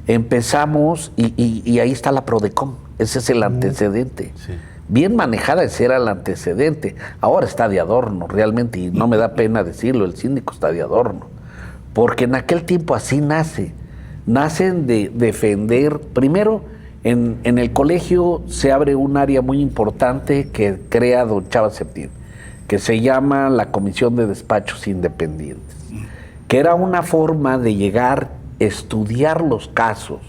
Empezamos y ahí está la Prodecom. Ese es el antecedente. Sí. Bien manejada, ese era el antecedente. Ahora está de adorno, realmente, y no me da pena decirlo, el síndico está de adorno. Porque en aquel tiempo así nace. Nacen de defender. Primero, en el colegio se abre un área muy importante que crea don Chava Septién, que se llama la Comisión de Despachos Independientes, que era una forma de llegar, estudiar los casos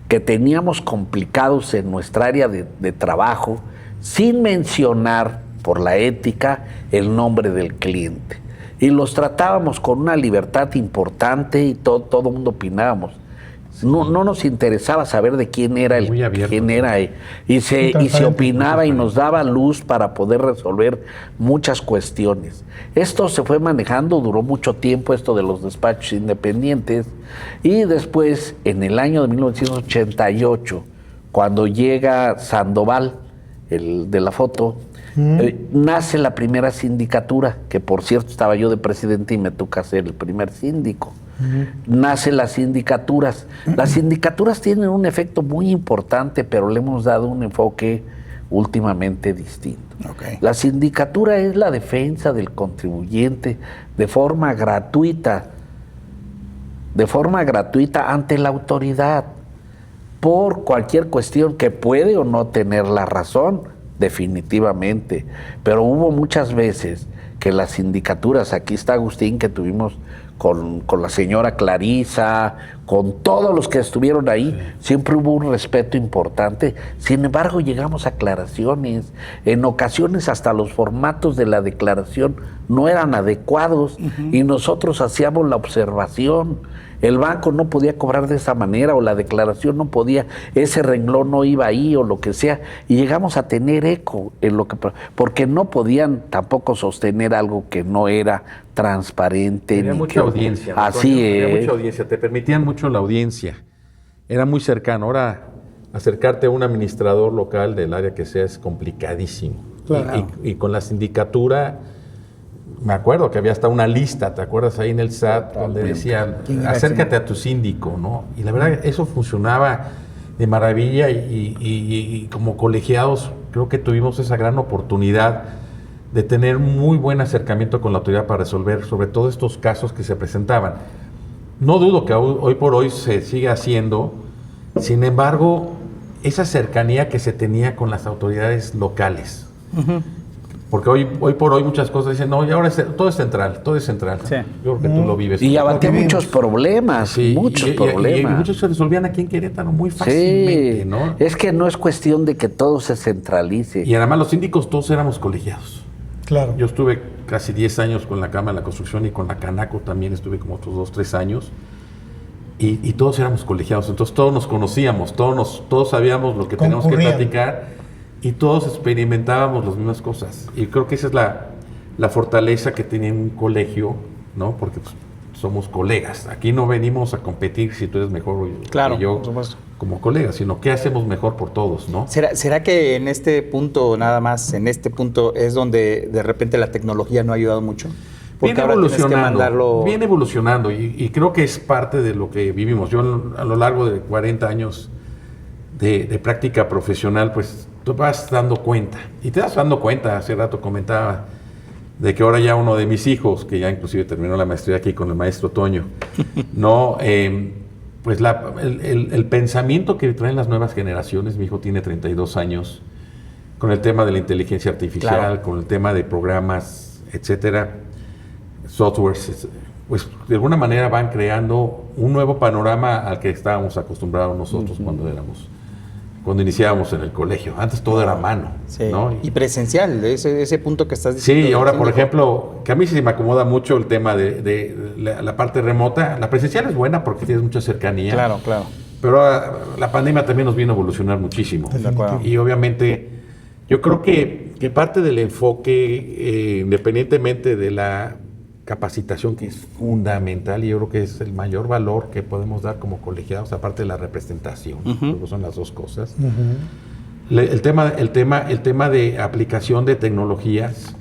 que teníamos complicados en nuestra área de trabajo, sin mencionar, por la ética, el nombre del cliente. Y los tratábamos con una libertad importante y todo el mundo opinábamos. No nos interesaba saber de quién era y se opinaba y nos daba luz para poder resolver muchas cuestiones. Esto se fue manejando, duró mucho tiempo esto de los despachos independientes, y después en el año de 1988, cuando llega Sandoval, el de la foto, nace la primera sindicatura, que por cierto estaba yo de presidente y me toca ser el primer síndico. Nacen las sindicaturas. Las sindicaturas tienen un efecto muy importante, pero le hemos dado un enfoque últimamente distinto. La sindicatura es la defensa del contribuyente de forma gratuita ante la autoridad, por cualquier cuestión que puede o no tener la razón, definitivamente. Pero hubo muchas veces que las sindicaturas, aquí está Agustín, que tuvimos con la señora Clarisa, con todos los que estuvieron ahí, siempre hubo un respeto importante. Sin embargo, llegamos a aclaraciones. En ocasiones hasta los formatos de la declaración no eran adecuados y nosotros hacíamos la observación. El banco no podía cobrar de esa manera o la declaración no podía, ese renglón no iba ahí o lo que sea. Y llegamos a tener eco en lo que, porque no podían tampoco sostener algo que no era transparente. Tenía mucha audiencia. Así es. Tenía mucha audiencia, te permitían mucho la audiencia. Era muy cercano. Ahora, acercarte a un administrador local del área que sea es complicadísimo. Claro. Y con la sindicatura, me acuerdo que había hasta una lista, ¿te acuerdas? Ahí en el SAT, donde decían, acércate a tu síndico, ¿no? Y la verdad, eso funcionaba de maravilla y como colegiados creo que tuvimos esa gran oportunidad de tener muy buen acercamiento con la autoridad para resolver sobre todo estos casos que se presentaban. No dudo que hoy por hoy se siga haciendo, sin embargo, esa cercanía que se tenía con las autoridades locales. Porque hoy por hoy muchas cosas dicen, no, y ahora todo es central. Sí. Yo creo que tú lo vives. Y abarqué muchos problemas, Sí, muchos y problemas. muchos se resolvían aquí en Querétaro muy fácilmente, Sí, ¿no? es que no es cuestión de que todo se centralice. Y además los síndicos todos éramos colegiados. Claro. Yo estuve casi 10 años con la Cámara de la Construcción y con la Canaco también estuve como otros 2, 3 años. Y todos éramos colegiados, entonces todos nos conocíamos, todos sabíamos lo que teníamos que Concurrían. platicar y todos experimentábamos las mismas cosas. Y creo que esa es la fortaleza que tiene un colegio, ¿no? Porque pues, somos colegas. Aquí no venimos a competir si tú eres mejor Claro, que yo por supuesto. como colegas, sino qué hacemos mejor por todos, ¿no? ¿Será que en este punto, nada más, en este punto es donde de repente la tecnología no ha ayudado mucho? Porque ahora tienes que mandarlo... Viene evolucionando y creo que es parte de lo que vivimos. Yo a lo largo de 40 años de práctica profesional, pues tú vas dando cuenta. Y te vas dando cuenta, hace rato comentaba, de que ahora ya uno de mis hijos, que ya inclusive terminó la maestría aquí con el maestro Toño, ¿no? Pues el pensamiento que traen las nuevas generaciones, mi hijo tiene 32 años, con el tema de la inteligencia artificial, Claro. con el tema de programas, etcétera, softwares, pues de alguna manera van creando un nuevo panorama al que estábamos acostumbrados nosotros cuando iniciábamos en el colegio. Antes todo era a mano, Sí. ¿no? Y presencial, ese punto que estás diciendo. Sí, y ahora, del por síndico. ejemplo, que a mí sí me acomoda mucho el tema de la parte remota. La presencial es buena porque tienes mucha cercanía. Claro, claro. Pero la pandemia también nos vino a evolucionar muchísimo. De acuerdo. Y obviamente, yo creo que parte del enfoque, independientemente de la capacitación, que es fundamental, y yo creo que es el mayor valor que podemos dar como colegiados, aparte de la representación, creo que son las dos cosas. El tema de aplicación de tecnologías.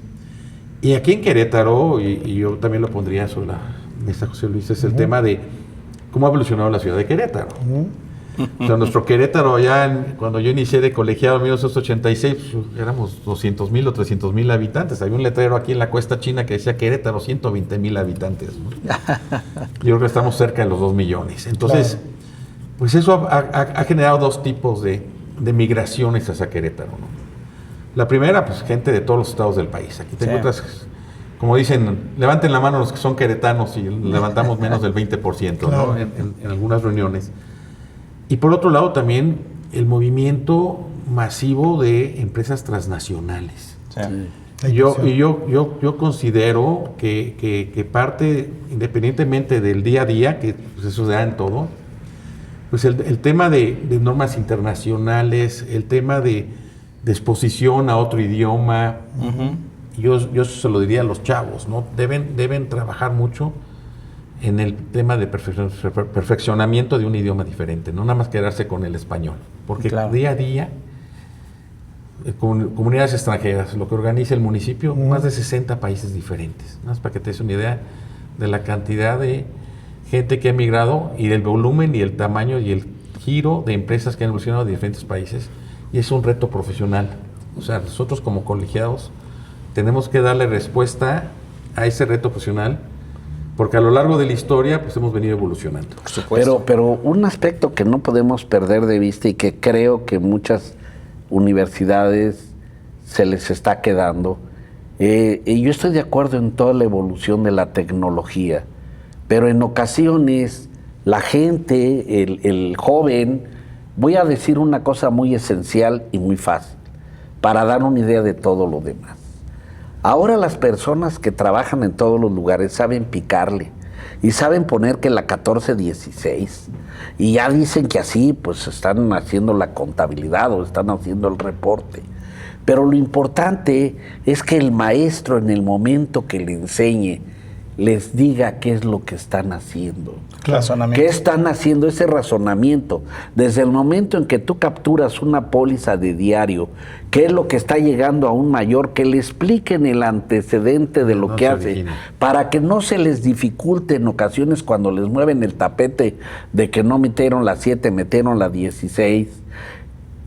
Y aquí en Querétaro, y yo también lo pondría sobre la mesa, José Luis, es el tema de cómo ha evolucionado la ciudad de Querétaro. O sea, nuestro Querétaro, cuando yo inicié de colegiado en 1986, pues, éramos 200,000 o 300,000 habitantes. Había un letrero aquí en la Cuesta China que decía Querétaro, 120,000 habitantes, ¿no? Yo creo que estamos cerca de los 2 millones. Entonces, pues eso ha generado dos tipos de migraciones hacia Querétaro, ¿no? La primera, pues gente de todos los estados del país. Aquí te encuentras, como dicen, levanten la mano los que son queretanos y levantamos menos del 20%, Claro. ¿no? En algunas reuniones. Y por otro lado también el movimiento masivo de empresas transnacionales. Sí. Yo considero que parte, independientemente del día a día, que pues eso se da en todo, pues el tema de normas internacionales, el tema de exposición a otro idioma, yo se lo diría a los chavos, ¿no? Deben trabajar mucho en el tema de perfeccionamiento de un idioma diferente, no nada más quedarse con el español, porque Claro. día a día, comunidades extranjeras, lo que organiza el municipio, más de 60 países diferentes, nada más para que te des una idea de la cantidad de gente que ha emigrado y del volumen y el tamaño y el giro de empresas que han evolucionado de diferentes países, y es un reto profesional. O sea, nosotros como colegiados tenemos que darle respuesta a ese reto profesional, porque a lo largo de la historia pues hemos venido evolucionando. Por supuesto. Pero un aspecto que no podemos perder de vista y que creo que muchas universidades se les está quedando, y yo estoy de acuerdo en toda la evolución de la tecnología, pero en ocasiones la gente, el joven, voy a decir una cosa muy esencial y muy fácil, para dar una idea de todo lo demás. Ahora las personas que trabajan en todos los lugares saben picarle y saben poner que la 1416 y ya dicen que así pues están haciendo la contabilidad o están haciendo el reporte. Pero lo importante es que el maestro en el momento que le enseñe les diga qué es lo que están haciendo. ¿Qué están haciendo? Ese razonamiento. Desde el momento en que tú capturas una póliza de diario, qué es lo que está llegando a un mayor, que le expliquen el antecedente de lo que hace, para que no se les dificulte en ocasiones cuando les mueven el tapete de que no metieron la 7, metieron la 16,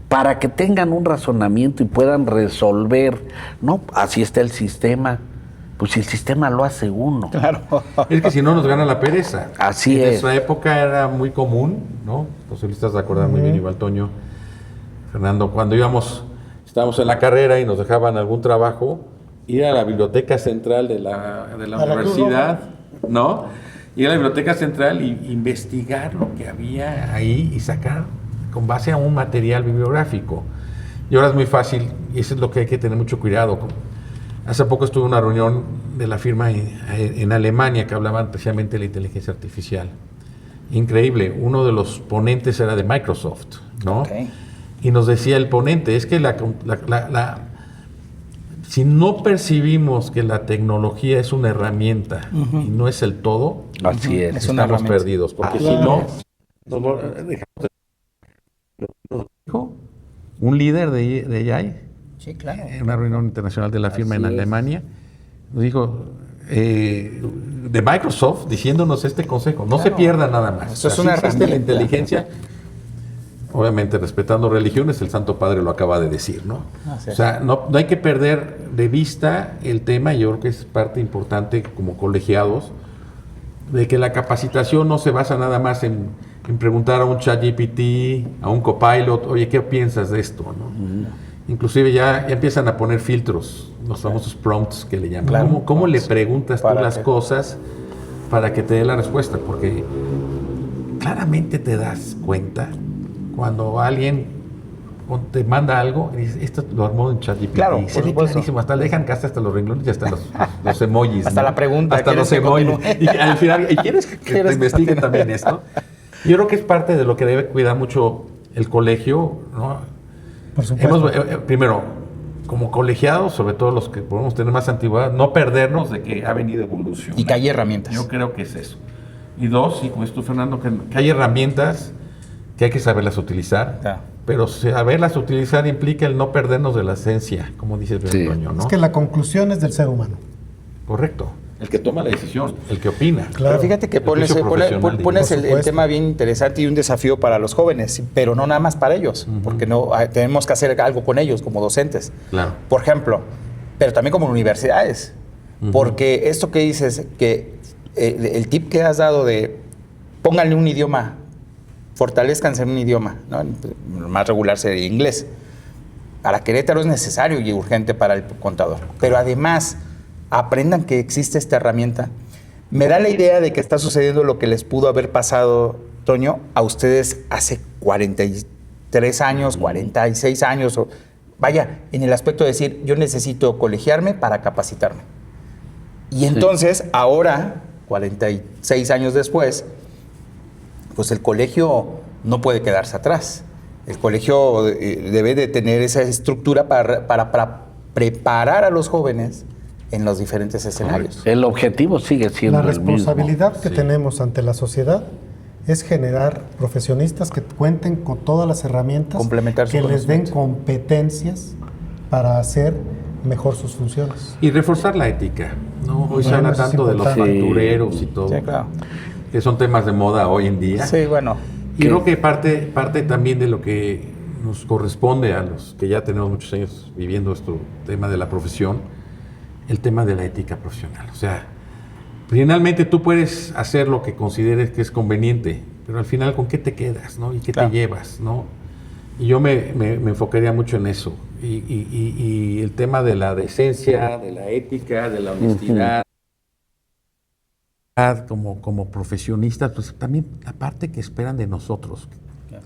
para que tengan un razonamiento y puedan resolver. No, así está el sistema. Pues si el sistema lo hace uno. Claro. Es que si no nos gana la pereza. Así en es. En nuestra época era muy común, ¿no? Los solistas se acuerdan muy bien, igual Toño, Fernando, cuando estábamos en la carrera y nos dejaban algún trabajo, ir a la biblioteca central de la universidad, ¿no? Ir a la biblioteca central y investigar lo que había ahí y sacar con base a un material bibliográfico. Y ahora es muy fácil, y eso es lo que hay que tener mucho cuidado. Hace poco estuve en una reunión de la firma en Alemania que hablaban precisamente de la inteligencia artificial. Increíble, uno de los ponentes era de Microsoft, ¿no? Okay. Y nos decía el ponente, es que si no percibimos que la tecnología es una herramienta y no es el todo, así es. Estamos perdidos, porque si no, nos dejamos de... dijo un líder de AI, sí, claro, en una reunión internacional de la firma en Alemania, nos dijo de Microsoft diciéndonos este consejo, no se pierda nada más. Eso es una herramienta. La inteligencia, obviamente respetando religiones, el Santo Padre lo acaba de decir, ¿no? O sea, no hay que perder de vista el tema, y yo creo que es parte importante como colegiados, de que la capacitación no se basa nada más en preguntar a un ChatGPT, a un Copilot, oye, ¿qué piensas de esto? ¿No? Inclusive ya empiezan a poner filtros, los famosos prompts que le llaman. Claro, ¿Cómo le preguntas tú las qué? cosas para que te dé la respuesta? Porque claramente te das cuenta cuando alguien te manda algo y dices, esto lo armó en ChatGPT. Claro, se ve clarísimo, hasta le dejan casi hasta los renglones y hasta los emojis. Hasta ¿no? la pregunta. Hasta los emojis. Y al final, ¿y quieres que te investiguen también esto? Yo creo que es parte de lo que debe cuidar mucho el colegio, ¿no? Por supuesto. Primero, como colegiados, sobre todo los que podemos tener más antigüedad, no perdernos de que ha venido evolución. Y que hay herramientas. Yo creo que es eso. Y dos, y como dices tú, Fernando, que hay herramientas que hay que saberlas utilizar, Claro. pero saberlas utilizar implica el no perdernos de la esencia, como dice Toño, ¿no? Es que la conclusión es del ser humano. Correcto. El que toma la decisión, el que opina. Claro. Pero fíjate que El pones juicio profesional, el supuesto. tema bien interesante y un desafío para los jóvenes, pero no nada más para ellos, porque tenemos que hacer algo con ellos como docentes. Claro. Por ejemplo, pero también como universidades, porque esto que dices, que el tip que has dado de pónganle un idioma, fortalezcanse en un idioma, ¿no? Lo más regular sería inglés. Para Querétaro es necesario y urgente para el contador, pero además aprendan que existe esta herramienta. Me da la idea de que está sucediendo lo que les pudo haber pasado, Toño, a ustedes hace 43 años, 46 años, o vaya, en el aspecto de decir, yo necesito colegiarme para capacitarme. Y entonces, ahora, 46 años después, pues el colegio no puede quedarse atrás. El colegio debe de tener esa estructura para preparar a los jóvenes en los diferentes escenarios. El objetivo sigue siendo La el mismo. responsabilidad que tenemos ante la sociedad es generar profesionistas que cuenten con todas las herramientas Complementar su que les den conocimiento. competencias para hacer mejor sus funciones. Y reforzar la ética, ¿no? Hoy se Bueno, habla eso es tanto de los importante. factureros y todo, Sí, claro. que son temas de moda hoy en día. Sí, bueno. Y creo que parte también de lo que nos corresponde a los que ya tenemos muchos años viviendo este tema de la profesión, el tema de la ética profesional. O sea, finalmente tú puedes hacer lo que consideres que es conveniente, pero al final, ¿con qué te quedas, no? ¿Y qué te llevas, no? Y yo me enfocaría mucho en eso. Y el tema de la decencia, de la ética, de la honestidad, como profesionistas, pues también la parte que esperan de nosotros,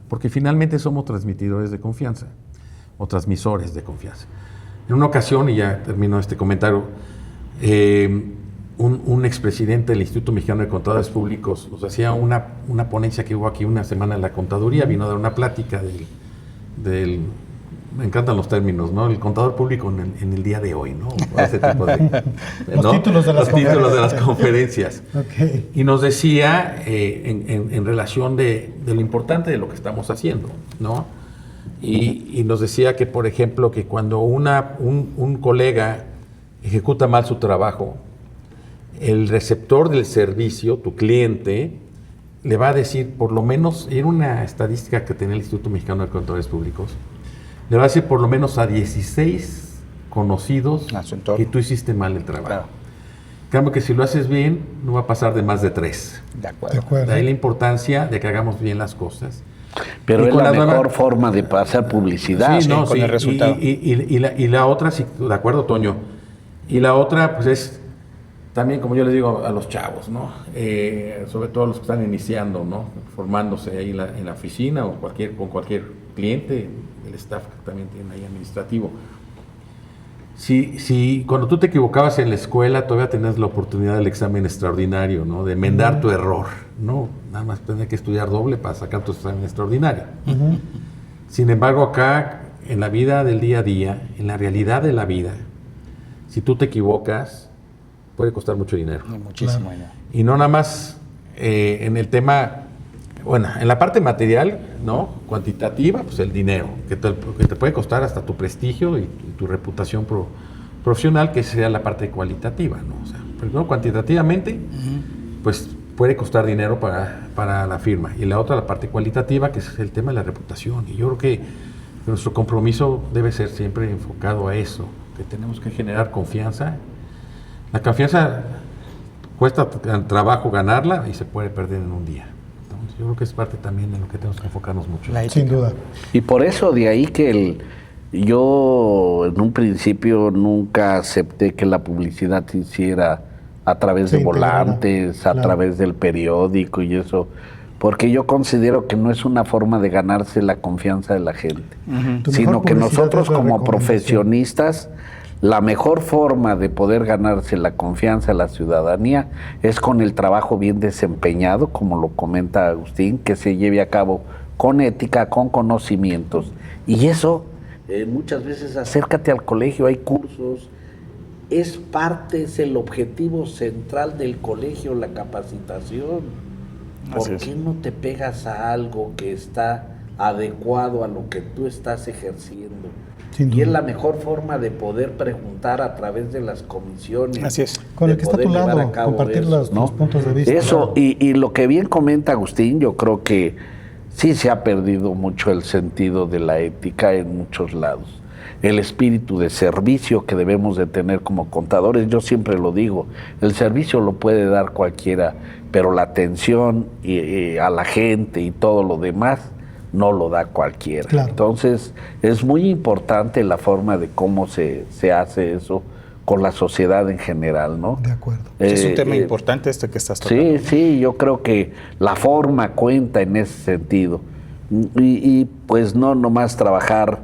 porque finalmente somos transmitidores de confianza o transmisores de confianza. En una ocasión, y ya termino este comentario, un expresidente del Instituto Mexicano de Contadores Públicos nos hacía una ponencia que hubo aquí una semana en la contaduría, vino a dar una plática del me encantan los términos, ¿no? El contador público en el día de hoy, ¿no? Ese tipo de, Los títulos de las conferencias. Okay. Y nos decía en relación de lo importante de lo que estamos haciendo, ¿no? Y nos decía que, por ejemplo, que cuando un colega ejecuta mal su trabajo, el receptor del servicio, tu cliente, le va a decir, por lo menos, era una estadística que tenía el Instituto Mexicano de Contadores Públicos, le va a decir por lo menos a 16 conocidos que tú hiciste mal el trabajo. Claro. En cambio que si lo haces bien, no va a pasar de más de 3. De acuerdo. De ahí la importancia de que hagamos bien las cosas. Pero es la mejor forma de pasar publicidad. Sí, no, con sí, el resultado. Y la otra, sí, de acuerdo, Toño. Y la otra, pues es también, como yo les digo a los chavos, ¿no? Sobre todo los que están iniciando, ¿no? Formándose ahí en la oficina o con cualquier cliente, el staff que también tiene ahí administrativo. Si cuando tú te equivocabas en la escuela, todavía tenías la oportunidad del examen extraordinario, ¿no? De enmendar tu error, ¿no? Nada más tener que estudiar doble para sacar tu examen extraordinario. Sin embargo, acá, en la vida del día a día, en la realidad de la vida, si tú te equivocas, puede costar mucho dinero. Muchísimo dinero. Y no nada más en el tema, bueno, en la parte material, ¿no? Cuantitativa, pues el dinero, que te puede costar hasta tu prestigio y tu reputación profesional, que sería la parte cualitativa, ¿no? O sea, primero cuantitativamente, pues puede costar dinero para la firma. Y la otra, la parte cualitativa, que es el tema de la reputación. Y yo creo que nuestro compromiso debe ser siempre enfocado a eso, que tenemos que generar confianza. La confianza cuesta trabajo ganarla y se puede perder en un día. Entonces, yo creo que es parte también de lo que tenemos que enfocarnos mucho. Sin duda. Y por eso de ahí que yo en un principio nunca acepté que la publicidad se hiciera a través de volantes, a través del periódico y eso, porque yo considero que no es una forma de ganarse la confianza de la gente, sino que nosotros como profesionistas, la mejor forma de poder ganarse la confianza de la ciudadanía es con el trabajo bien desempeñado, como lo comenta Agustín, que se lleve a cabo con ética, con conocimientos. Y eso, muchas veces acércate al colegio, hay cursos, es el objetivo central del colegio, la capacitación. ¿Por qué no te pegas a algo que está adecuado a lo que tú estás ejerciendo? Y es la mejor forma de poder preguntar a través de las comisiones. Así es. Con el que está a tu lado, compartir los puntos de vista. Eso, y lo que bien comenta Agustín, yo creo que sí se ha perdido mucho el sentido de la ética en muchos lados. El espíritu de servicio que debemos de tener como contadores, yo siempre lo digo, el servicio lo puede dar cualquiera, pero la atención a la gente y todo lo demás no lo da cualquiera. Claro. Entonces, es muy importante la forma de cómo se hace eso con la sociedad en general, ¿no? De acuerdo. Es un tema importante este que estás tocando. Sí, yo creo que la forma cuenta en ese sentido. Y pues no nomás trabajar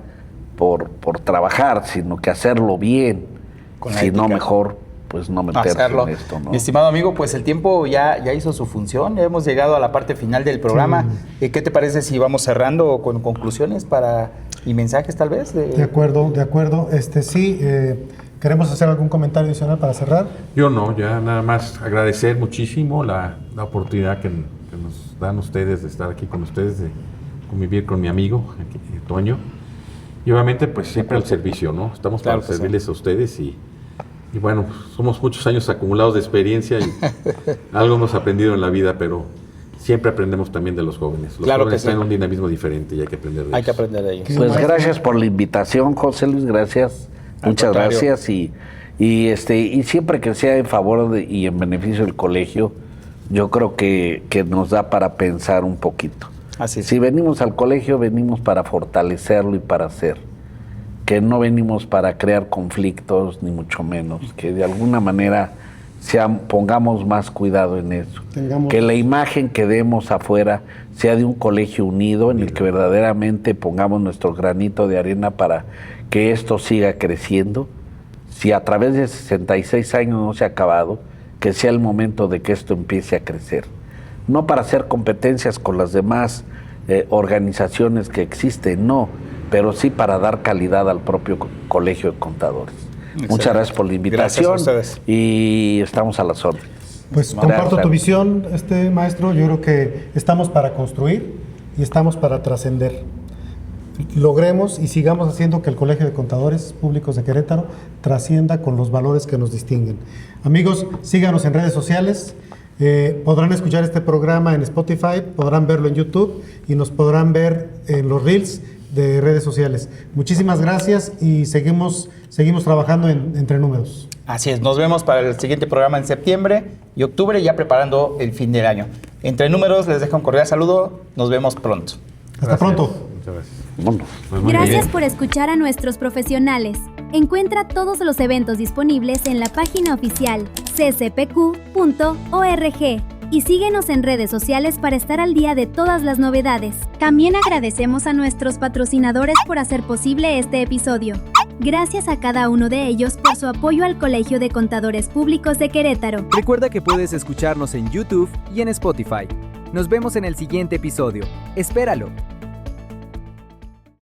por trabajar, sino que hacerlo bien. Si no, mejor pues no meterse en esto, ¿no? Mi estimado amigo, pues el tiempo ya hizo su función, ya hemos llegado a la parte final del programa. Sí. ¿Qué te parece si vamos cerrando con conclusiones y mensajes tal vez? De acuerdo. ¿Queremos hacer algún comentario adicional para cerrar? Yo no, ya nada más agradecer muchísimo la oportunidad que nos dan ustedes de estar aquí con ustedes, de convivir con mi amigo, Toño. Y obviamente pues siempre al servicio, ¿no? Estamos para servirles a ustedes y bueno, somos muchos años acumulados de experiencia y algo hemos aprendido en la vida, pero siempre aprendemos también de los jóvenes. Los jóvenes están en un dinamismo diferente y hay que aprender de ellos. Hay que aprender de ellos. Pues gracias por la invitación, José Luis, gracias. Muchas gracias y siempre que sea en favor y en beneficio del colegio, yo creo que nos da para pensar un poquito. Así es. Si venimos al colegio, venimos para fortalecerlo y para hacer. Que no venimos para crear conflictos, ni mucho menos. Que de alguna manera pongamos más cuidado en eso. Que la imagen que demos afuera sea de un colegio unido en el que verdaderamente pongamos nuestro granito de arena para que esto siga creciendo. Si a través de 66 años no se ha acabado, que sea el momento de que esto empiece a crecer. No para hacer competencias con las demás organizaciones que existen, no, pero sí para dar calidad al propio Colegio de Contadores. Excelente. Muchas gracias por la invitación. Gracias a ustedes. Y estamos a las órdenes. Pues comparto tu visión, maestro. Yo creo que estamos para construir y estamos para trascender. Logremos y sigamos haciendo que el Colegio de Contadores Públicos de Querétaro trascienda con los valores que nos distinguen. Amigos, síganos en redes sociales. Podrán escuchar este programa en Spotify, podrán verlo en YouTube y nos podrán ver en los Reels de redes sociales. Muchísimas gracias y seguimos trabajando entre números. Así es, nos vemos para el siguiente programa en septiembre y octubre, ya preparando el fin del año. Entre números, les dejo un cordial saludo, nos vemos pronto. Hasta pronto. Muchas gracias. Bueno. Pues muy Gracias bien. por escuchar a nuestros profesionales. Encuentra todos los eventos disponibles en la página oficial ccpq.org y síguenos en redes sociales para estar al día de todas las novedades. También agradecemos a nuestros patrocinadores por hacer posible este episodio. Gracias a cada uno de ellos por su apoyo al Colegio de Contadores Públicos de Querétaro. Recuerda que puedes escucharnos en YouTube y en Spotify. Nos vemos en el siguiente episodio. Espéralo.